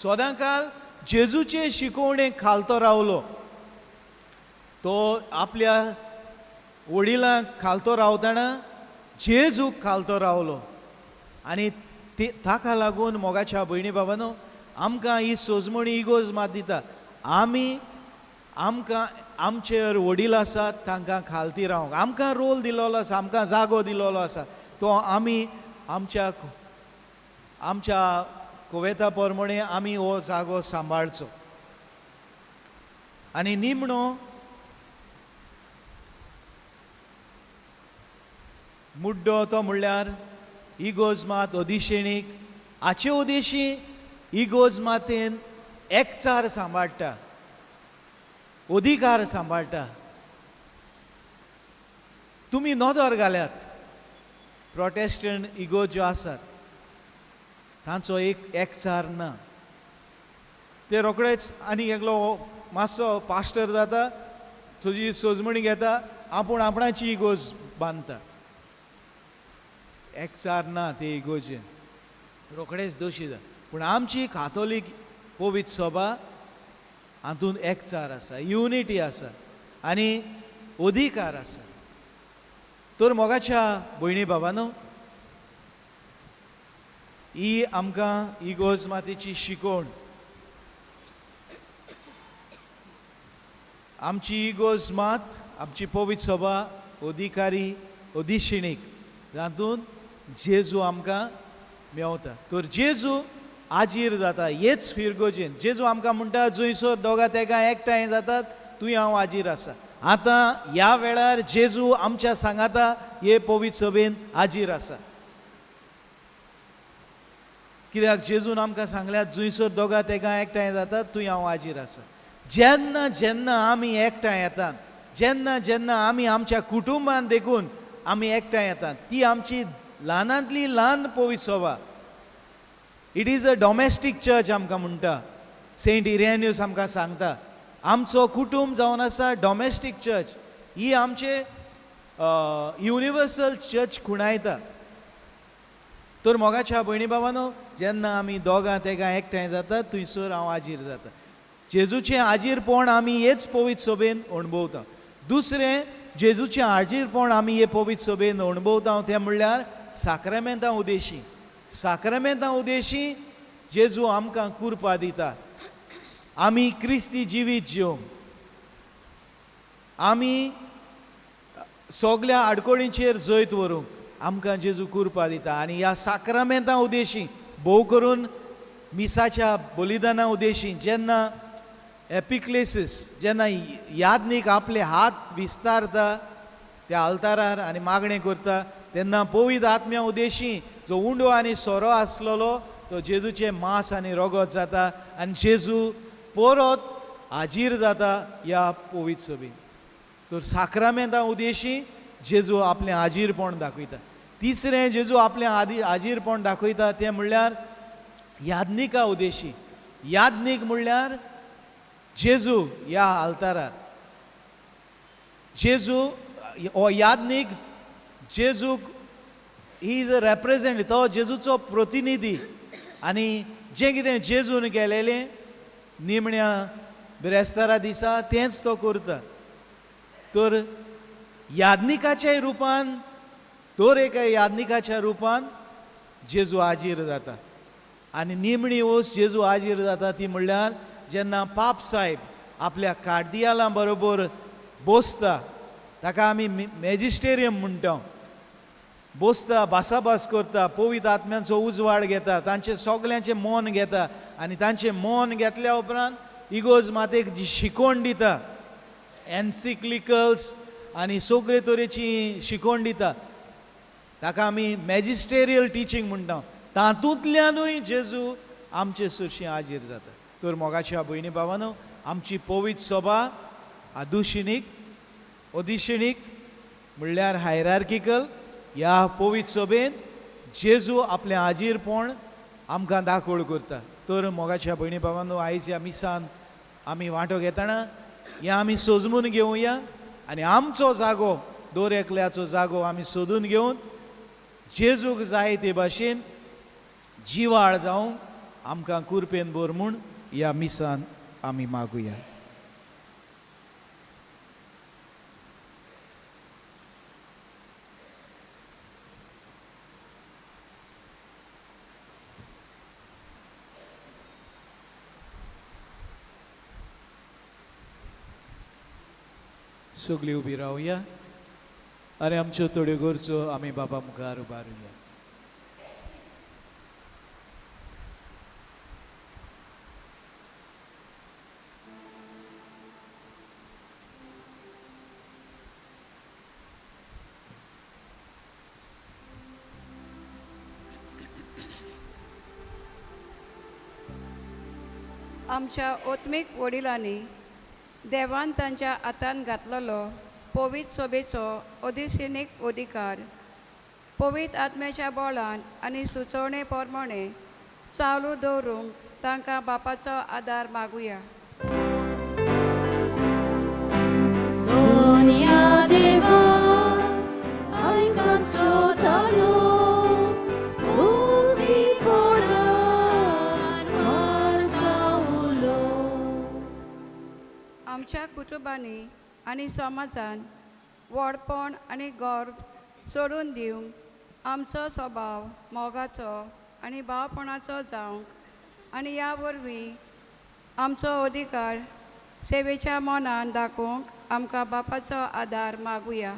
सदांकाळ जेजूचे शिकवणेक खालतो रावलो. तो आपल्या वडिलांक खालतो रावतना जेजूक खालतो रावलो. आनी ताका लागून मोगाच्या भयणी भावांनो, आमकां ही सोजमणी इगोज मात दिता. आमकां आमचेर वडील आसात तांकां खालती रावंक. आमकां रोल दिलोलो आसा, आमकां जागो दिलोलो आसा, तो आमी आमच्या कोवेता प्रमाणे आमी हो जागो सांबाळचो. आनी निमणो मुड्डो तो म्हणल्यार इगोज मात अदिशेणीक हाचे उद्देशी इगोज मातेन एकचार सांबाळटा, अधिकार सांबाळटा. तुमी नदर घाल्यात प्रोटेस्टंट इगोज ज्यो आसात तांचो एकचार ना. ते रोखडेच आनी एकलो मातसो पास्टर जाता, तुजी सोजमणी घेता, आपूण आपणाची इगोज बांदता. एकचार ना ते इगोजेन, रोखडेच दोशी जाता. पूण आमची कातोलीक पवित्र सभा हातूंत एकचार आसा, युनिटी आसा आनी अधिकार आसा. तर मोगाच्या भयणी भावांनो, ही आमकां इगोज मातेची शिकवण. आमची इगोज मात, आमची पवित्र सभा अधिकारी अदिशिणीक, जातूंत जेजू आमकां मेवता. तर जेजू आजीर जाता हेच फिरगोजेन. जेजू आमकां म्हणटा, जंयसर दोगां तेगां एकठांय जातात थंय हांव आजीर आसा. आतां ह्या वेळार जेजू आमच्या सांगाता हे पवित्र सभेन आजीर आसा. कित्याक जेजून आमकां सांगल्यात, जंयसर दोगां तेगां एकठांय जातात थंय हांव आजीर आसा. जेन्ना जेन्ना आमी एकठांय येतात, जेन्ना जेन्ना आमी आमच्या कुटुंबान देखून आमी एकठांय येतात, ती आमची ल्हानांतली ल्हान पवित्र सभा. It is a domestic church आमकां म्हणटा. सेंट इरेनियस आमकां सांगता, आमचो कुटुंब जावन आसा डॉमेस्टीक चर्च. ही आमचे युनिवर्सल चर्च खुणायता. तर मोगाच्या भयणी भावांनो, जेन्ना आमी दोगां तेगां एकठांय जातात थंयसर हांव आजीर जाता. जेजूचें आजीरपण आमी हेच पवित्र सभेन अणभवता. दुसरें, जेजूचें आजीरपण आमी हे पवित्र सभेन अणभवता तें म्हणल्यार साक्रामेंतां उदेशी. साक्रामेंतां उदेशी जेजू आमकां कुरपा दिता. आमी क्रिस्ती जिवीत जिवंक, आमी सगल्या आडकोळींचेर जैत व्हरूंक आमकां जेजू कुरपा दिता. आनी ह्या साक्रामेंतां उदेशी, भोव करून मिसाच्या बलिदाना उदेशी, जेन्ना एपिक्लेसीस, जेन्ना यादनीक आपले हात विस्तारता त्या आल्तारार आनी मागणें करता, तेन्ना पवित्र आत्म्या उदेशी जो उंडो आनी सोरो आसलेलो तो जेजूचे मांस आनी रगत जाता आनी जेजू परत हाजीर जाता ह्या पवित्र सभेन. तर साक्रामेंतां उदेशी जेजू आपलें हाजीरपण दाखयता. तिसरें, जेजू आपलें हाजीरपण दाखयता तें म्हणल्यार यादनिका उदेशी. यादनीक म्हणल्यार जेजू ह्या आल्तारार. जेजू हो यादनीक, जेजूक ही इज अ रेप्रेजेंट, तो जेजूचो प्रतिनिधी. आनी जें कितें जेजून केलेलें निमण्या बिरेस्तारा दिसा तेंच तो करता. तर यादनिकाच्या रुपान, दर एका यादनिकाच्या रुपान जेजू हाजीर जाता. आनी निमणी वोस जेजू हाजीर जाता ती म्हणल्यार जेन्ना पाप साहेब आपल्या कार्दियालां बरोबर बसता, ताका आमी मॅजिस्टेरियम म्हणटा. बसता भासाभास करता, पवित्र आत्म्याचो उजवाड घेता, तांचे सगल्यांचे मन घेता आनी तांचे मन घेतल्या उपरांत इगोज मातेक जी शिकवण दिता, एन्सिक्लिकल्स आनी सगळे तरेची शिकवण दिता, ताका आमी मॅजिस्टेरियल टिचींग म्हणटा. तातूंतल्यानूय जेजू आमचे सुरशी हाजीर जाता. तर मोगाच्या भयणी भावानो, आमची पवित्र सभा आदुशिणीक ओदिशिणीक म्हणल्यार हायरार्किकल ह्या पवित्र सभेन जेजू आपलें हाजीरपण आमकां दाखोळ करता. तर मोगाच्या भयणी भावानो, आयज ह्या मिसान आमी वांटो घेतना हें आमी सोजमून घेवया आनी आमचो जागो, दर एकल्याचो जागो आमी सोदून घेवन जेजूक जाय ते भाशेन जिवाळ जावंक आमकां कुरपेन भर म्हूण ह्या मिसान आमी मागुया. सगळीं उबी रावया आनी आमच्यो थोड्यो गरजो आमी बाबा मुखार उबारुया. आमच्या ओत्मीक वडिलांनी देवान तांच्या हातान घातलेलो पवित्र सभेचो ओदिशिनीक अधिकार पवित्र आत्म्याच्या बळान आनी सुचोवणे प्रमाणे चालू दवरूंक तांकां बापाचो आदार मागुया. दोनिया देवा आयकांचो ताळो आमच्या कुटुंबांनी आनी समाजान व्हडपण आनी गौरव सोडून दिवंक आमचो स्वभाव मोगाचो आनी भावपणाचो जावंक आनी ह्या वरवीं आमचो अधिकार सेवेच्या मनान दाखोवंक आमकां बापाचो आदार मागुया.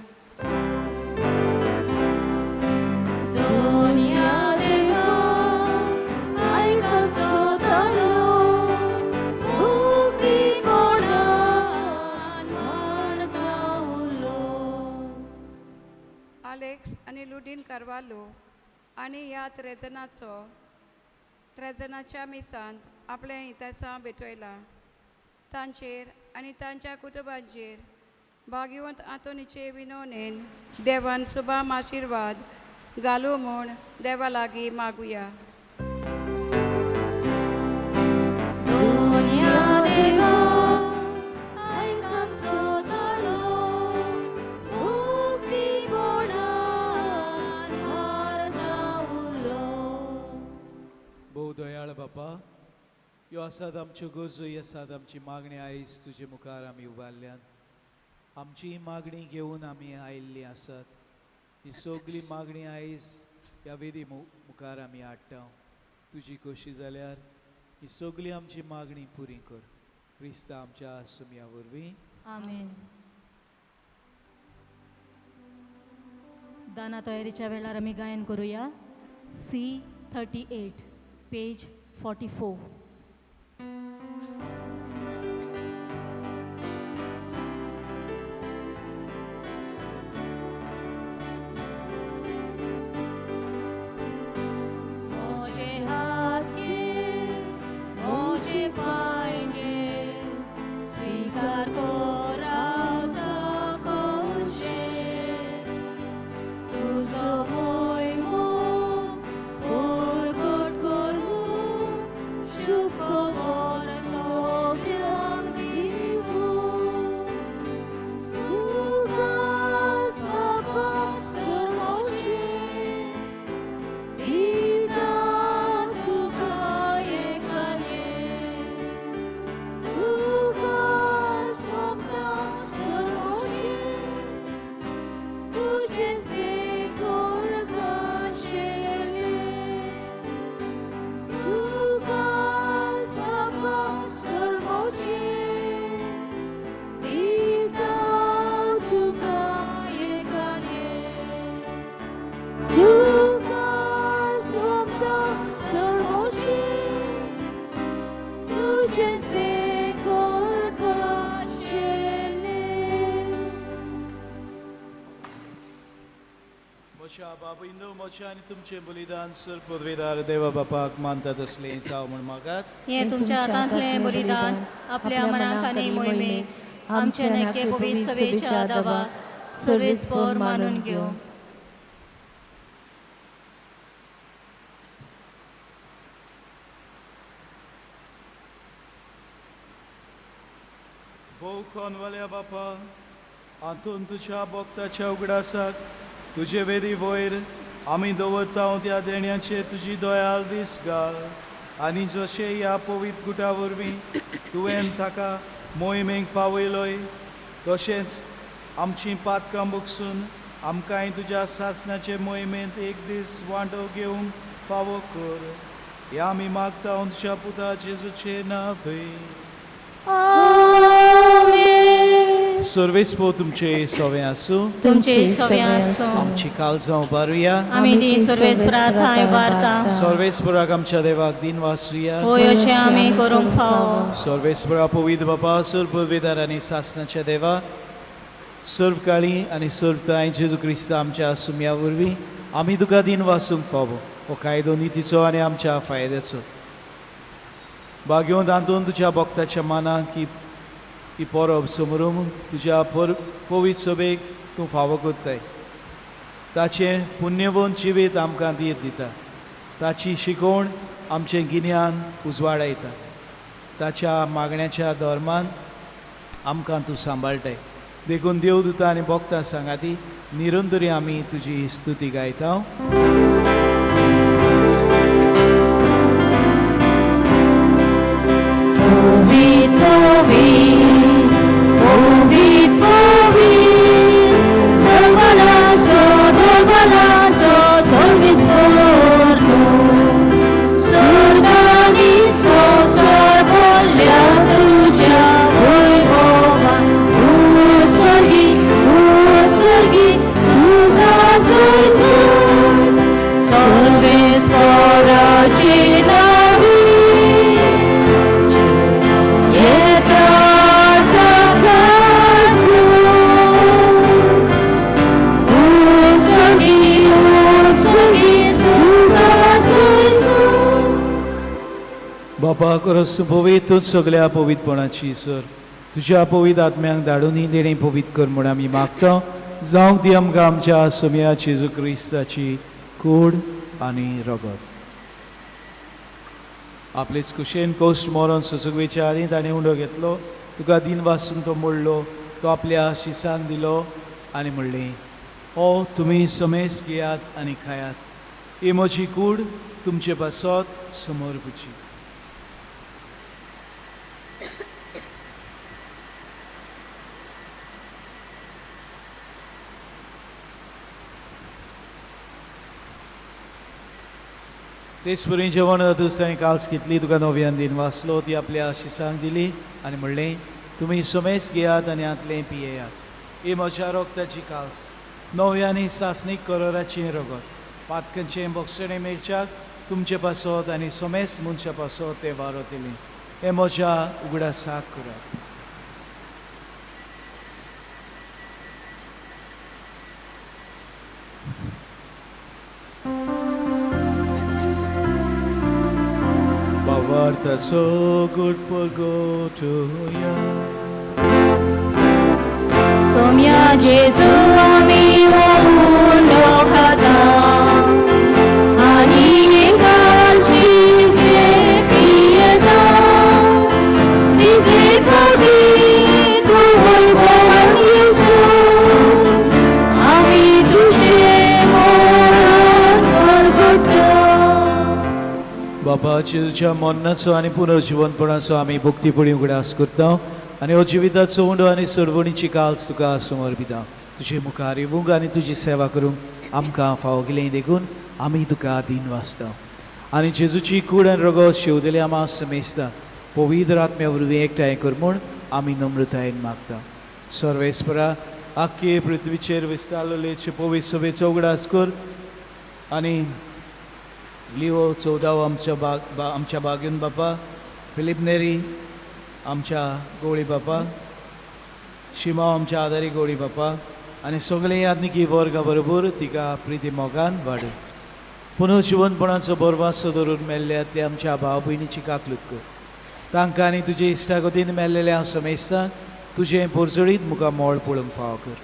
आलेक्स आनी लुडीन कार्वालो आनी ह्या त्रेजनाच्या मिसांत आपलें हितेसां भेटयलां. तांचेर आनी तांच्या कुटुंबांचेर भाग्यवंत आंतोनीचे विनवणेन देवान शुभाम आशिर्वाद घालूं म्हूण देवा लागीं मागुया. दयाळ बापा, ह्यो आसात आमच्यो गरजो, ही आसात आमची मागणी. आयज तुजे मुखार आमी उबारल्यान आमची ही मागणी घेवन आमी आयिल्लीं आसात. ही सगळी मागणी आयज ह्या वेदी मुखार आमी हाडटा. तुजी कशी जाल्यार ही सगळी आमची मागणी पुरी कर. क्रिस्ता आमच्या सुमया वरवीं आमेन. दाना तयारीच्या वेळार आमी गायन करूया. C38 page 44. Sure. बाबा इंदू मोचे आनी तुमचे बलिदान सर पदवेदार देवा बापाक मानतात असले जाव म्हण मागात. हे तुमच्या हातांतलें बलिदान आपल्या मनाक आनी मोहिमेक आमचे नक्के पवित्र सभेच्या दावा सर्वेस्पर मानून घेव. भोव कोनवाल्या बापा, हातून तुझ्या भक्ताच्या उगडासाक तुझे वेदी वयर आमी दवरता त्या देण्याचे तुजी दयाल दीस घाल. आनी जशे ह्या पवित्र गुटा वरवीं तुवें ताका मोहिमेक पावयलोय तशेंच आमची पातकां भोगसून आमकांय तुज्या सासणाचे मोहिमेंत एक दीस वांटो घेवंक फावो कर. हे आमी मागता तुज्या पुता जेजूचे नांवे. सर्वेस्पो तुमचे सवे आसूं. तुमचे सवे आसूं. आमची काळजां उबारुया. आमी ती सर्वेस्पराक थाय उबारता. सर्वेस्पराक आमच्या देवाक दिन वासुया. होय अशें आमी करूंक फावो. सर्वेस्परा पवित्र बापा सर्व पदवेदार आनी सासणाच्या देवा सर्व काळी आनी सर्व ताय जेजू क्रिस्त आमच्या सुम्या वरवीं आमी तुका दिन वासूंक फावो. हो कायदो नितीचो आनी आमच्या फायद्याचो भाग्योन तांतून तुज्या भक्ताच्या मानाक ही परब समोरून तुज्या पवित्र सभेक तूं फावो करताय. ताचें पुण्यवन जिवीत आमकां दीत दिता. ताची शिकवण आमचें गिन्यान उजवाडायता. ताच्या मागण्याच्या धर्मान आमकां तूं सांबाळटाय. देखून देवदूता आनी भक्तां सांगाती निरंतरी आमी तुजी स्तुती गायता. बापा करस पवित्र सगळ्या पवित्रपणाची सर तुझ्या पवित्र आत्म्यांक धाडून देणे पवित्र कर म्हूण आमी मागता. जावं ती आमकां आमच्या सम्या जेजू क्रिस्ताची कूड आनी रगत. आपलेच कुशेन कोश्ट मरण सुसुगवेच्या आदी ताणें उंडो घेतलो. तुका दिन वासून तो मोडलो. तो आपल्या शिसांक दिलो आनी म्हणलें हो तुमी समेस घेयात आनी खायात. ही म्हजी कूड तुमचे पासत समोर पुची. तेच परी जेवण जातूच ताणें काल्स घेतली. तुका नव्यान दिन वाचलो. ती आपल्या शिसांक दिली आनी म्हणलें तुमी समेस घेयात आनी आतलें पियेयात. ही म्हज्या रोगताची काल्स नव्यानी सासणीक करोराचें रगत. पातकांचें बोगसणें मेळच्याक तुमचे पासत आनी समेस मनशा पासत तें वारतलें. हें म्हज्या उगडासाक करात. Bawartaso good porgotoya. Somya Jesu ami omundo khata ani kanchige piyada dide pagi tu hoiban Yesu ami dushe moran porgoto. बापा जेजूच्या मरणाचो आनी पुनर्जीवनपणाचो आमी भक्तीपणी उगडास करता आनी हो जिविताचो उंडो आनी सरवणीची काल्स तुका समर्पिता. तुजे मुखार येवंक आनी तुजी सेवा करूंक आमकां फावो केलें देखून आमी तुका दिन वाचता. आनी जेजूची कूड आनी रगत शेवदले आमां समेस्ता. पवित्र आत्म्या वरवीं एकठांय कर म्हूण आमी नम्रतायेन मागता. सर्वेस्परा आख्खे पृथ्वीचेर विस्तारलेले पवित्र सभेचो उगडास कर आनी लिओ 14 आमच्या बागेन बापा, फिलिप नेरी आमच्या गोळी बापा, शिमा आमच्या आदारी गोळी बापा, आनी सगळे यादनिकी वर्गा बरोबर तिका प्रिती मोगान वाडय. पुनः जिवनपणाचो बरवासो धरून मेल्ल्या ते आमच्या भाव भयणीची काकलूत कर. तांकां आनी तुजे इश्टागतीन मेल्लेल्या हांव समेस्तां तुजें परजळीत मुखार मोळ पळोवंक फाव कर.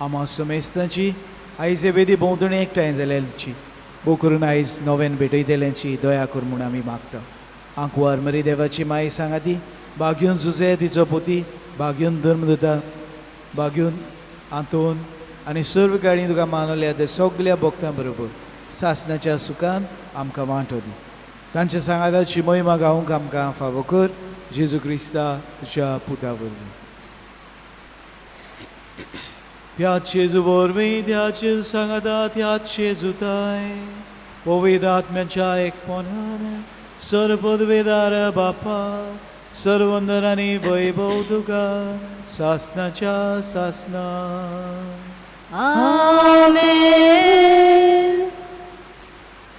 आम्हा समेस्तांची आयज हे वेदी भोंवतणी एकठांय जाल्याची भोव करून आयज नव्यान भेटयतल्यांची दया कर म्हूण आमी मागता. आंकवार मरी देवाची माय सांगाती भाग्यून जुजे तिचो पोती भाग्यून धर्मदूता भाग्यून आंतोन आनी सर्व काळी तुका मानवल्या त्या सगळ्या भक्तां बरोबर सासणाच्या सुखान आमकां वांटो दी. तांच्या सांगाताची महिमा गावूंक आमकां फावो कर. जेजू क्रिस्ता तुज्या पुता वरवीं. त्याच जेजू वरवीं त्याच जेजू सांगाता त्याच जेजूताय पवित्र आत्म्याच्या एकपणान सर्व पदवेदार बापा सर्व वंदन आनी वैभव तुका सासणाच्या सासना. आमेन.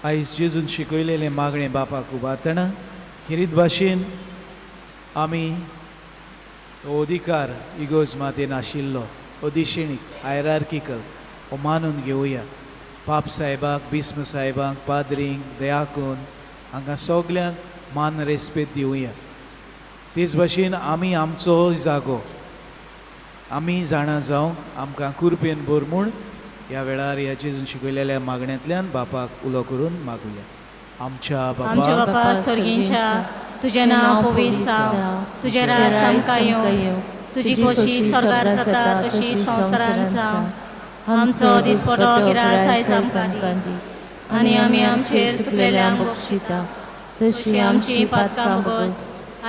आयज जेजून शिकयलेलें मागणें बापाक उबारतना खेरीत भाशेन आमी अधिकार इगोज मातेन आशिल्लो अधिशेणीक हायरार्किकल हो मानून घेवया. पाप साहेबाक बिस्म साहेबाक पाद्रींक दयाकून हांकां सगल्यांक मान रेस्पेद दिवया. तेच भाशेन आमी आमचो जागो आमी जाणा जावंक आमकां कुरपेन भर म्हूण ह्या वेळार ह्या जेजून शिकयलेल्या मागण्यांतल्यान बापाक उलो करून मागुया. आमच्या आमच्या बापा बापा स्वर्गींच्या तुझें नांव पवित्र जावं तुजें राज आमकां येवं तुजी खोशी स्वर्गार जाता तशी संवसारांत जावं. आमचो दिसपडो गिरास आयज आमकां दी आनी आमी आमचेर चुकलेल्यांक बक्षिता तशी आमची पातकां बगस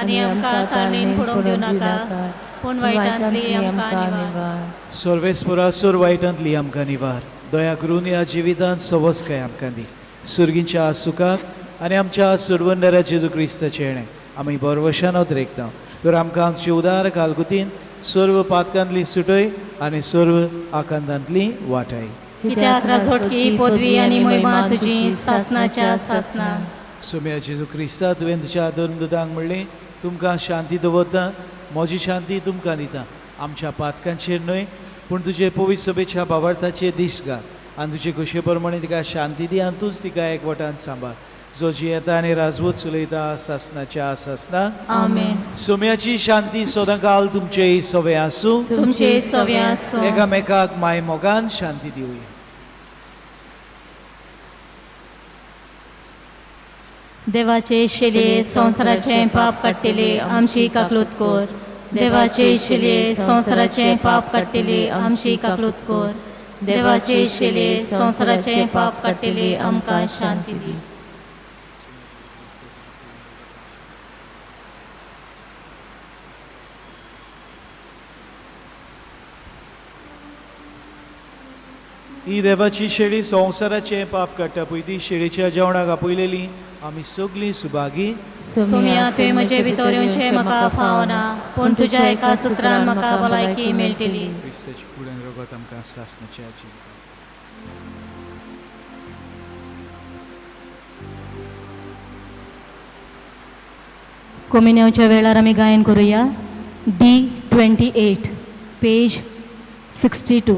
आनी आमकां ताळणेन पडोवंक दिवं नाका पूण वायटांतली आमकां निवार. सर्वेस्परासोर वायटांतली आमकां निवार. दया करून ह्या जिवितांत सवस काय आमकां दी. सुर्गींच्या सुखाक आनी आमच्या सुरवंडरा जेजू क्रिस्ताचे येणें आमी बरवशान उद्रेकता. तर आमकां आमची उदार कालकुतीन सर्व पातकांतली सुटय आनी सर्व आकांतांतली वाटाय. कित्याक राजवटकी पदवी आनी महिमा तुजी सासणाच्या सासना. सोम्या जेजू क्रिस्ता तुवें तुज्या धर्मदूतांक म्हणलें तुमकां शांती दवरता म्हजी शांती तुमकां दिता. आमच्या पातकांचेर न्हय पूण तुजे पवित्र सभेच्या भावार्थाचेर दीस घाल आनी तुजे कुशे प्रमाणे तिका शांती दी आनी तूंच तिका एकवटान सांबाळ. जो जियेता आनी राजवट चलयता सासणाच्या सासना. आमेन. सोम्याची शांती सदांकाल तुमचे सवे आसूं. तुमचे सवे आसूं. एकामेकाक माय मोगान शांती दिवया. देवाचे शेलये संवसाराचे पाप काडटले आमची काकलूत कर. देवाचे शेलये संवसाराचे पाप काडटले आमची काकलूत कर. देवाचे शेलये संवसाराचे पाप काडटले आमकां शांती दी. ही देवाची शेळी संवसाराचे पाप काडटा पळय ती शेळीच्या जेवणाक आपयलेली आमी सगळीं सुभागी. सोम्या तुवें म्हजे भितर येवचें म्हाका फावना पूण तुज्या एका सुत्रान म्हाका भलायकी मेळटली. क्रिस्ताची फुडें रगत आमकां सासणाच्या जिवितांत. कोमिन्याच्या वेळार आमी गायन करुया. D28 page 62.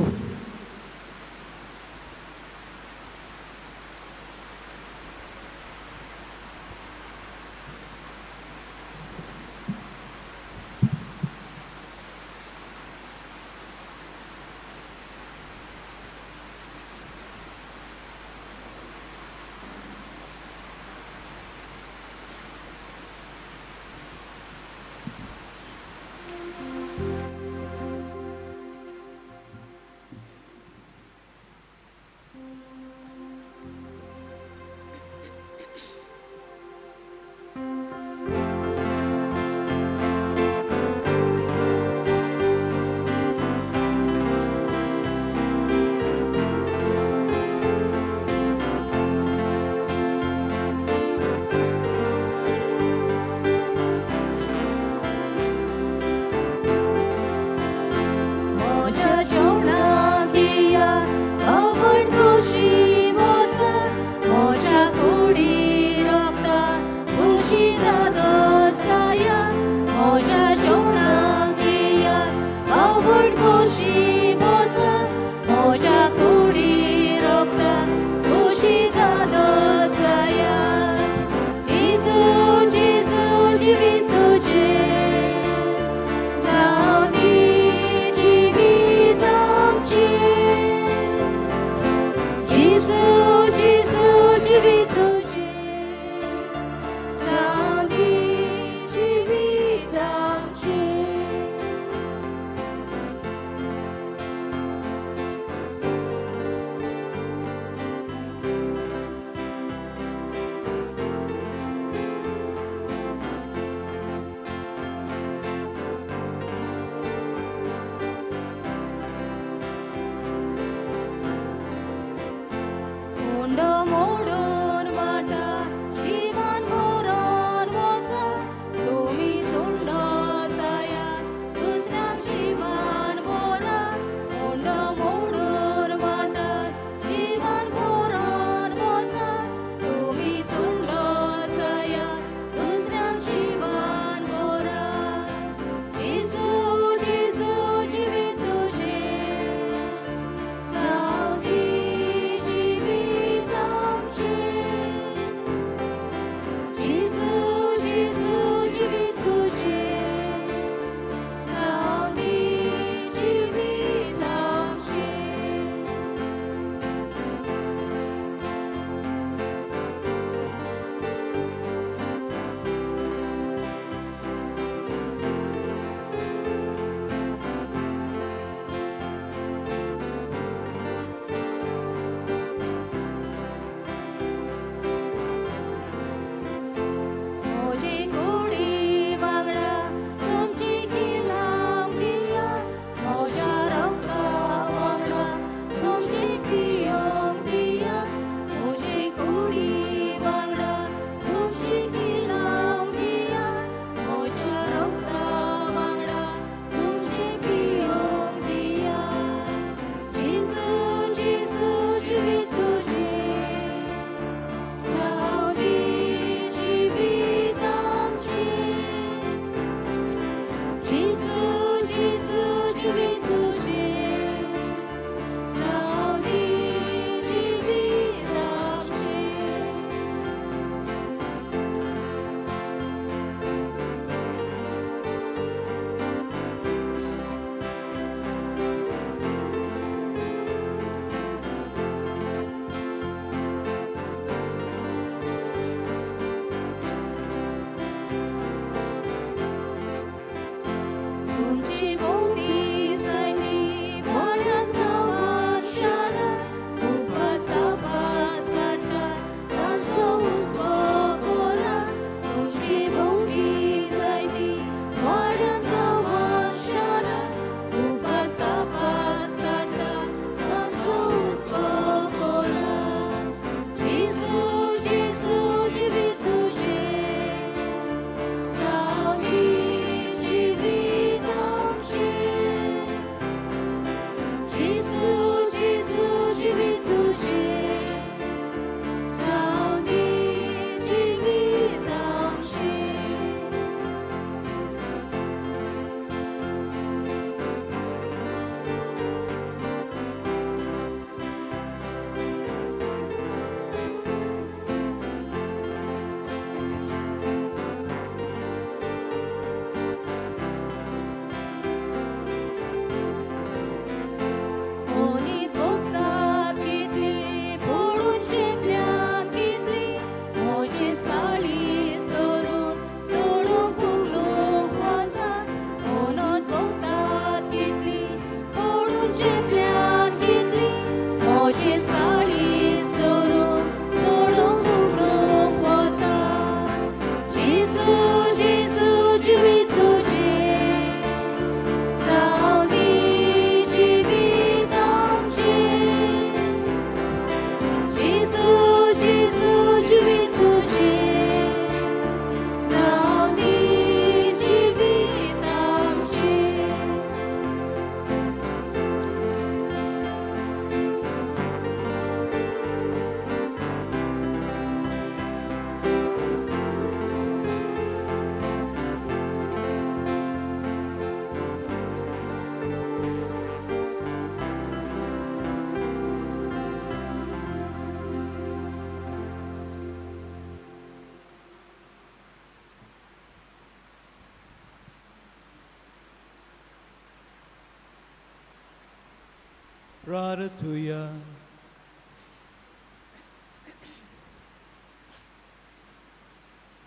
प्रार्थुया.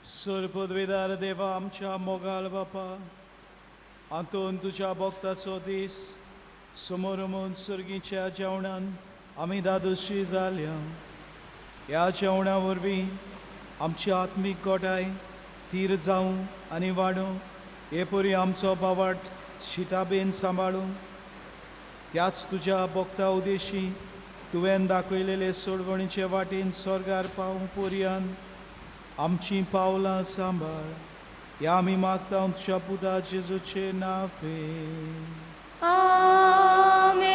सर्वपदवीदार देवा आमच्या मोगाल बापा, हातून तुझ्या भक्ताचो दीस समोर सर्गीच्या जेवणान आमी दादोशी जाल्या. ह्या जेवणा वरवीं आमची आत्मीक गोठाय तीर जावं आनी वाडूं, हे परी आमचो बावाट शिटाबेन सांबाळूं. त्याच तुज्या भक्ता उदेशी तुवें दाखयलेले सोडवणीचे वाटेन स्वर्गार पावूं पर्यंत आमची पावलां सांबाळ. ह्या आमी मागता तुज्या पुता जेजूचे नांवे. आमेन.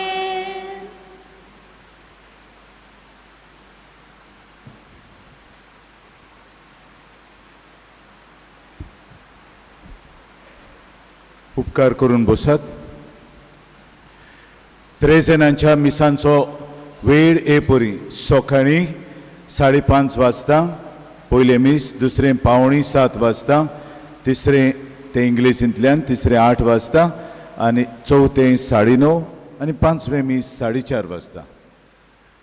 उपकार करून बसात. त्रेसेनांच्या मिसांचो वेळ हे परी सकाळीं 5:30 वाजता पयले मीस, दुसरें 6:45 वाजता, तिसरें ते इंग्लिशींतल्यान तिसरें 8 वाजता आनी चवथें 9:30 आनी पांचवें मीस 4:30 वाजता.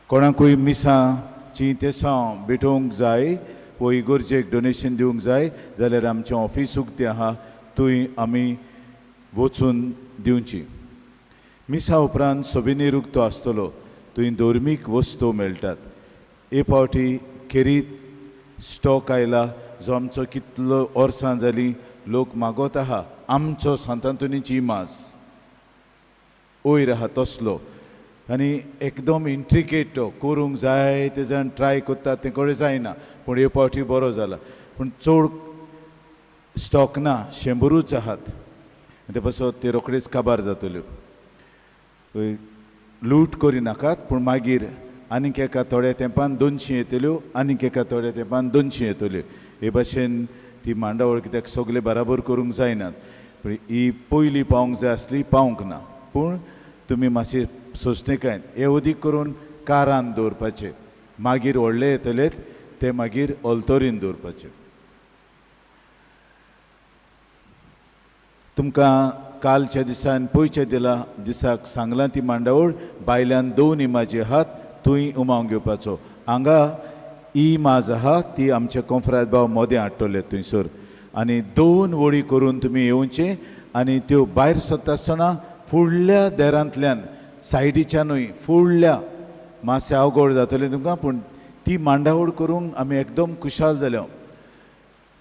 कोणाकूय मिसांची तेसां भेटोवंक जाय वो इगोर्जेक डोनेशन दिवंक जाय जाल्यार आमचें ऑफिस उक्तें आहा, थंय आमी वचून दिवची. मिसा उपरांत सोविनीर उक्तो आसतलो, थंय धर्मीक वस्तू मेळटात. हे फावटी खेरीत स्टॉक आयला जो आमचो कितलो वर्सां जालीं लोक मागोत आहा. आमचो सांतांतुनीची इमास वयर आहा तसलो आनी एकदम इंट्रिकेट तो करूंक जाय ते जाण ट्राय करतात, तें कडेन जायना. पूण हे फावटी बरो जाला. पूण चड स्टॉक ना, 100रूच आहात. ते पासत ते रोखडेच काबार जातल्यो. लूट करिनाकात, पूण मागीर आनीक एका थोड्या तेंपान 200 येतल्यो, आनीक एका थोड्या तेंपान 200 येतल्यो. हे भाशेन ती मांडावळ कित्याक सगळे बराबर करूंक जायनात. पूण ही पयली पावंक जाय आसली, पावंक ना. पूण तुमी मातशें सोंसणेकायन हे अदीक करून कारान दवरपाचे, मागीर व्हडले येतले ते मागीर ऑल्तोरीन दवरपाचे. तुमकां कालच्या दिसान पयच्या दिसाक सांगलां ती मांडावळ बायल्यान 2 इमाजी आहात, थंय उमावंक घेवपाचो. हांगा इमाज आहा ती आमचे कोंफरात भाव मोदें हाडटले थंयसर. आनी 2 वडी करून तुमी येवचे आनी त्यो भायर सरता आसतना फुडल्या देरांतल्यान सायडीच्यानूय फुडल्या मातशें अवघड जातलें तुमकां. पूण ती मांडावळ करूंक आमी एकदम खुशाल जाल्या.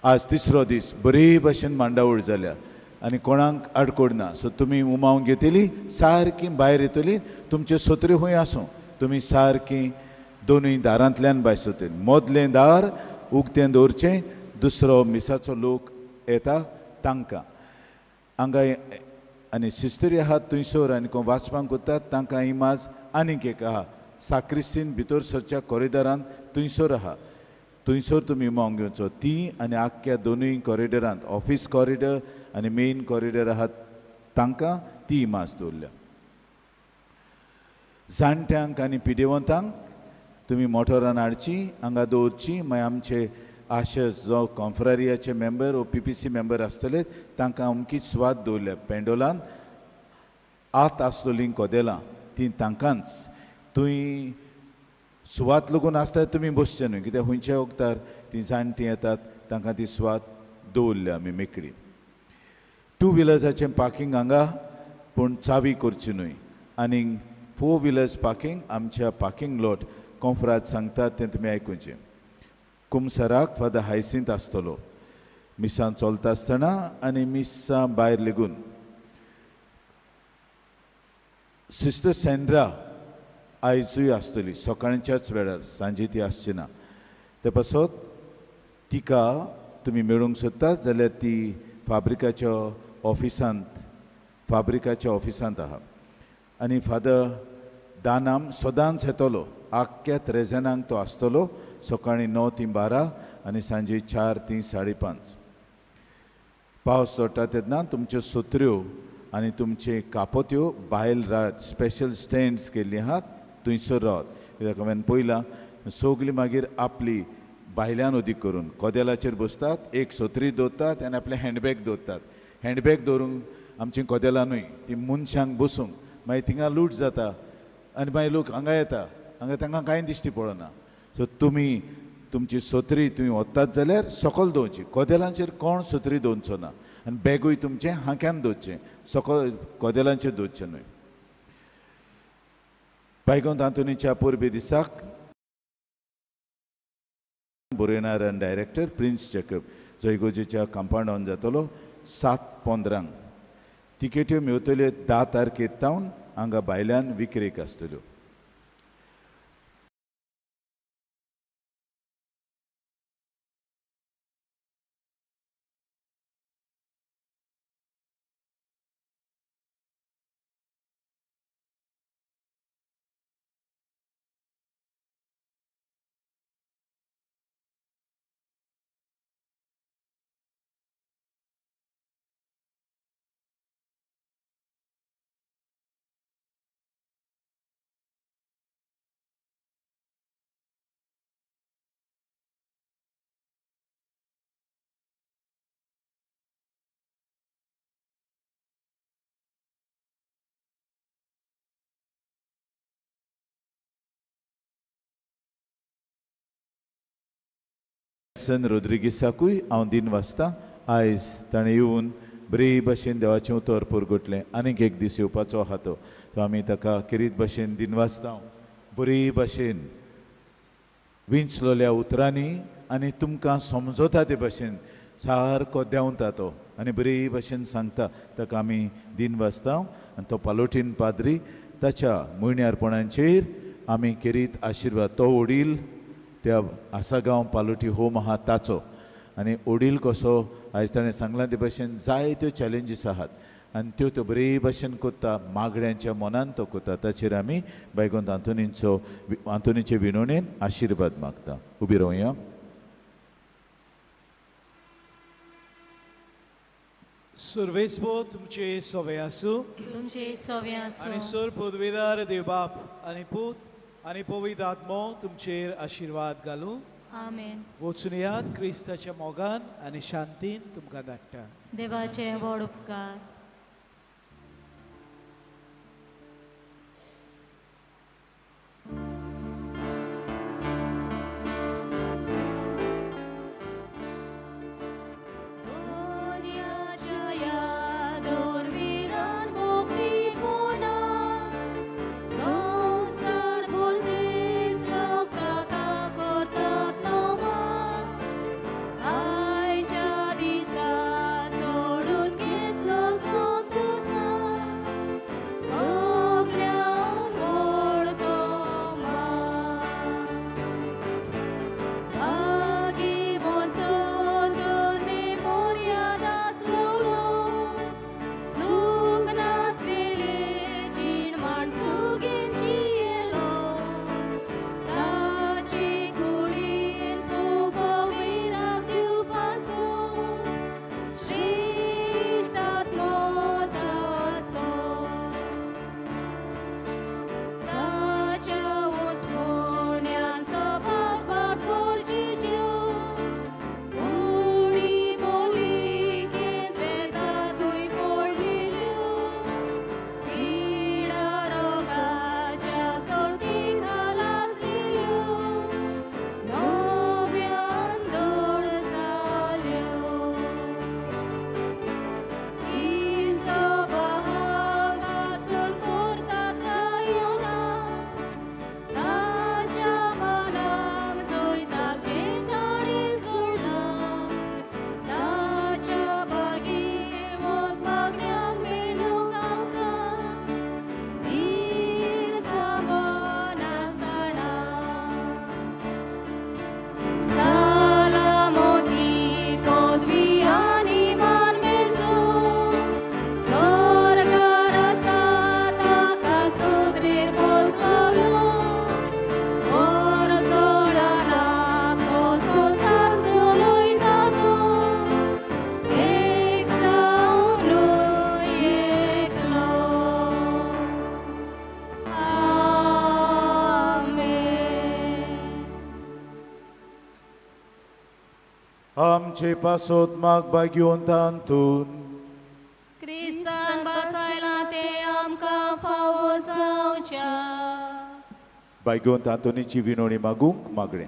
आज 3रो दीस बरे भाशेन मांडावळ जाल्या आनी कोणाक आडकोड ना. सो तुमी उमावंक घेतली, सारकी भायर येतली, तुमचे सत्र्यो खंय आसूं, तुमी सारकी दोनूय दारांतल्यान भायर सरतली. मोदलें दार उक्तें दवरचें, दुसरो मिसाचो लोक येता तांकां. हांगा आनी सिस्टरी आहात थंयसर आनी कोण वाचपाक कोत्तात तांकां इमाज आनीक एक आहा साक्रिस्तीन भितर सरच्या कॉरिडरांत थंयसर आहा. थंयसर तुमी उमावंक घेवचो. ती आनी आख्ख्या दोनूय कॉरिडरांत ऑफिस कॉरिडर आनी मेन कॉरिडर आहात तांकां ती इमाज दवरल्या. जाणट्यांक आनी पिडेवंतांक तुमी मोटरान हाडची, हांगा दवरची. मागीर आमचे आशस जो कॉन्फ्रारियाचे मेंबर वो PPC मेंबर आसतले तांकां अमकी सुवात दवरल्या पेंडोलान. आत आसलोलीं कोदेलां ती तांकांच. थंय सुवात लागून आसता तुमी बसचे न्हय, कित्याक खंयच्या वक्तार ती जाणटी येतात तांकां ती सुवात दवरल्या आमी मेकळी. 2 व्हिलर्साचें पार्किंग हांगा, पूण चावी करची न्हय. आनी 4 व्हिलर्स पार्किंग आमच्या पार्किंग लॉट कॉन्फ्रात सांगतात तें तुमी आयकुचें. कुमसराक फादर हायसिंत आसतलो मिसां चलता आसतना आनी मिसां भायर लेगून. सिस्टर सेंड्रा आयजूय आसतली सकाळच्याच वेळार, सांजे ती आसची ना. ते पासत तिका तुमी मेळूंक सोदतात जाल्यार ती फाब्रिकाच्या ऑफिसांत आहा. आनी फादर दानाम सदांच येतलो, आख्ख्या त्रेजनांक तो आसतलो. सकाळीं 9 ते 12 आनी सांजे 4 ते 5:30. पावस चडटा तेन्ना तुमच्यो सत्र्यो आनी तुमचे कापोत्यो भायर रात. स्पेशल स्टँड्स केल्ली आहात, थंयसर रावत. कित्याक हांवें पयलां सगलीं मागीर आपली भायल्यान उदीक करून कोदेलाचेर बसतात, एक सत्री दवरतात आनी आपले हँडबॅग दवरतात. हँडबॅग दवरूंक आमची कोदेलांनूय ती मनशांक बसूंक मागीर थिंगा लूट जाता. आनी मागीर लोक हांगा येता, हांगा तांकां कांय दिश्टी पडना. सो तुमी तुमची सोत्री तुमी वतात जाल्यार सकयल दवरची, कदेलांचेर कोण सोत्री दवरचो ना. आनी बॅगूय तुमचें हांक्यान दवरचें, सकयल कदेलांचेर दवरचें न्हय. बायगोंत आंतोनीच्या पोरबे दिसाक बरयणार आनी डायरेक्टर प्रिन्स जॅकब जो इगोजेच्या कंपाउंडान जातलो 7:15. तिकेट्यो मेवतल्यो 10 तारखेर तावन हांगा भायल्यान विक्रेक आसतल्यो. सन रोद्रिगीसाकूय हांव दिन वाचता. आयज ताणें येवन बरे भाशेन देवाचें उतर पुरगुटलें. आनीक एक दीस येवपाचो आहा तो, आमी ताका किरीत भाशेन दिन वाचता. बरे भाशेन विंचलोल्या उतरांनी आनी तुमकां समजता ते भाशेन सारको देंवता तो आनी बरे भाशेन सांगता. ताका आमी दिन वाचता. आनी तो पालोटीन पाद्री ताच्या मुयण्यारपणांचेर आमी किरीत आशिर्वाद. तो वडील त्या आसागांव पालोटी होम आहा ताचो. आनी वडील कसो आयज ताणें सांगलां ते भाशेन जायत्यो चॅलेंजीस आहात आनी त्यो बरे भाशेन कोत्ता, मागड्यांच्या मनान तो कोत्ता. ताचेर आमी बायगोंत आंतोनीचे विणवणेन आशिर्वाद मागता. उबी रावया. सुरवेस्पो तुमचे सोवे आसूं तुमचे सोवे आसूं. आनी सर पदवेदार देवबाप आनी पूत आनी पवित्र आत्मो तुमचेर आशिर्वाद घालूं. आमेन. वचून यात क्रिस्ताच्या मोगान आनी शांतीन तुमकां धाडटा. देवाचे व्हड उपकार. आमचे पासोत मागबा घेवन तांतून क्रिस्तान बसायला ते आमकां फावो जावच्या. बायगोंत आंतोनीची विनोणी मागूंक मागणें.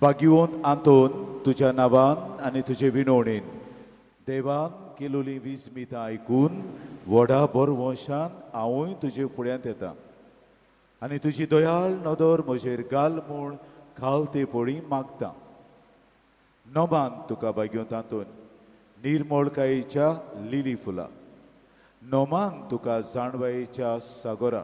बागयोंत आंतोन तुज्या नांवान आनी तुजे विनोणेन देवान केलोली विस्मितां आयकून व्हडा बरवंशान हांवूय तुजे फुड्यांत येता आनी तुजी दयाळ नदर म्हजेर घाल म्हूण खालतेपणी मागता. नोमान तुका बागयोंत आंतोन निर्मळकायेच्या लिली फुलां, नोमान तुका जाणवायेच्या सागोरा,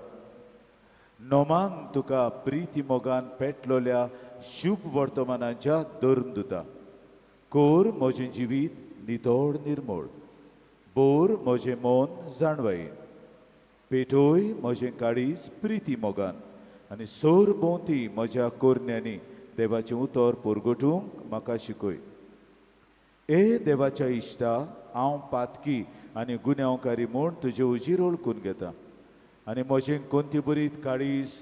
नोमान तुका प्रिती मोगान पेटलोल्या शुभ वर्तमानाच्या धरून दिता. कोर म्हजें जिवीत नितोड निर्मळ, बोर म्हजें मन जाणवायेन, पेटोय म्हजें काळीज प्रिती मोगान आनी सोर भोंवती म्हज्या कोरण्यांनी देवाचें उतर पुरगटूंक म्हाका शिकय. ए देवाच्या इश्टा, हांव पातकी आनी गुन्यांवकारी म्हूण तुजे उजीर ओळखून घेता आनी म्हजें कोंतीबरीत काळीज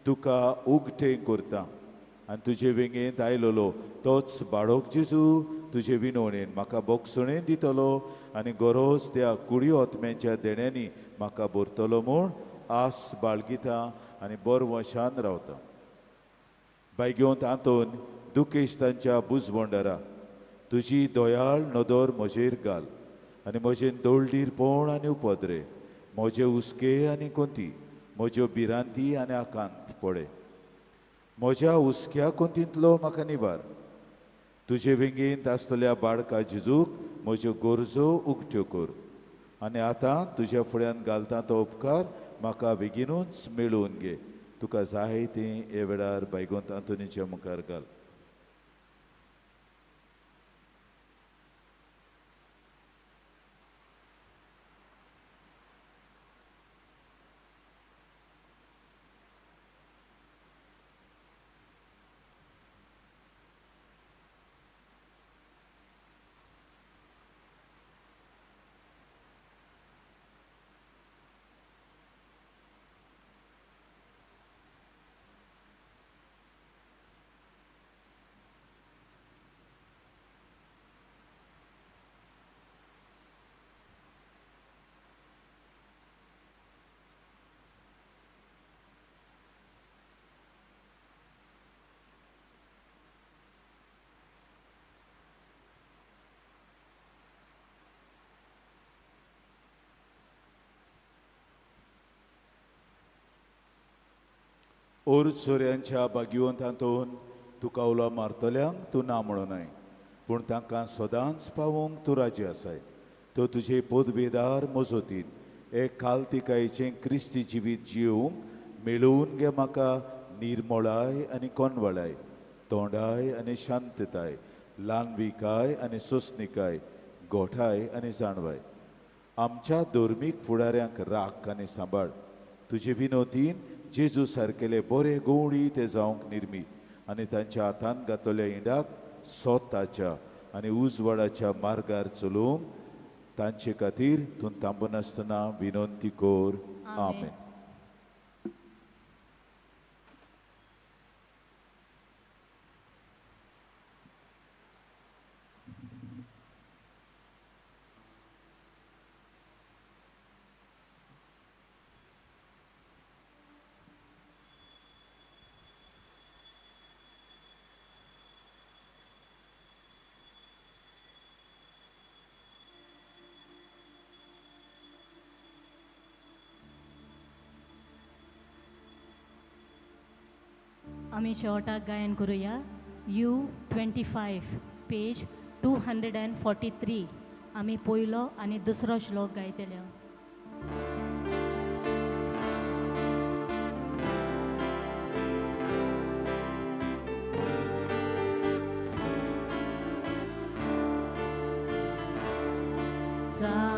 तुका उगटें करता आनी तुजे वेंगेंत आयलोलो तोच बाळोक जेजू तुजे विनोणेन म्हाका बोगसणें दितलो आनी गरज त्या कुडी ओतम्यांच्या देण्यांनी म्हाका भरतलो म्हूण आस बाळगिता आनी बरवंशान रावता. बायगयोंत आंतोन दुखेस्तांच्या बुजवंडरा तुजी दोयाळ नदर म्हजेर घाल आनी म्हजें दोळडीरपण आनी उपद्रे, म्हजे हुस्के आनी कोंती, म्हज्यो भिरांती आनी आकांत पडे. म्हज्या हुस्क्या कोंतींतलो म्हाका निवार. तुजे वेंगेंत आसतल्या बाळका जेजूक म्हज्यो गरजो उक्त्यो कर आनी आतां तुज्या फुड्यान घालता तो उपकार म्हाका बेगीनूच मेळोवन घे. तुका जाय तें हे वेळार बायगोंत आंतोनीच्या मुखार घाल. ओर सोऱ्यांच्या बागयोंत आंतोन तुका उलो मारतल्यांक तूं ना म्हणूनय, पूण तांकां सदांच पावोवंक तूं राजी आसाय. तो तुजे पदवेदार मजतीन एक खालतिकायेचें क्रिस्ती जिवीत जियोवंक मेळोवन घे म्हाका निर्मळाय आनी कोनवळाय, तोंडाय आनी शांतताय, ल्हानविकाय आनी सोंसणिकाय, गोठाय आनी जाणवाय. आमच्या धर्मीक फुडाऱ्यांक राख आनी सांबाळ. तुजे विनोतीन जेजू सारकेले बरे गवळी ते जावंक निर्मी आनी तांच्या हातांत घातलेल्या इंडाक सोताच्या आनी उजवाडाच्या मार्गार चलोवंक तांचे खातीर तूं थांबनासतना विनंती कर. आमेन. आमी शेवटाक गायन करुया. U25 page 243. आमी पयलो आनी दुसरो श्लोक गायतले. सा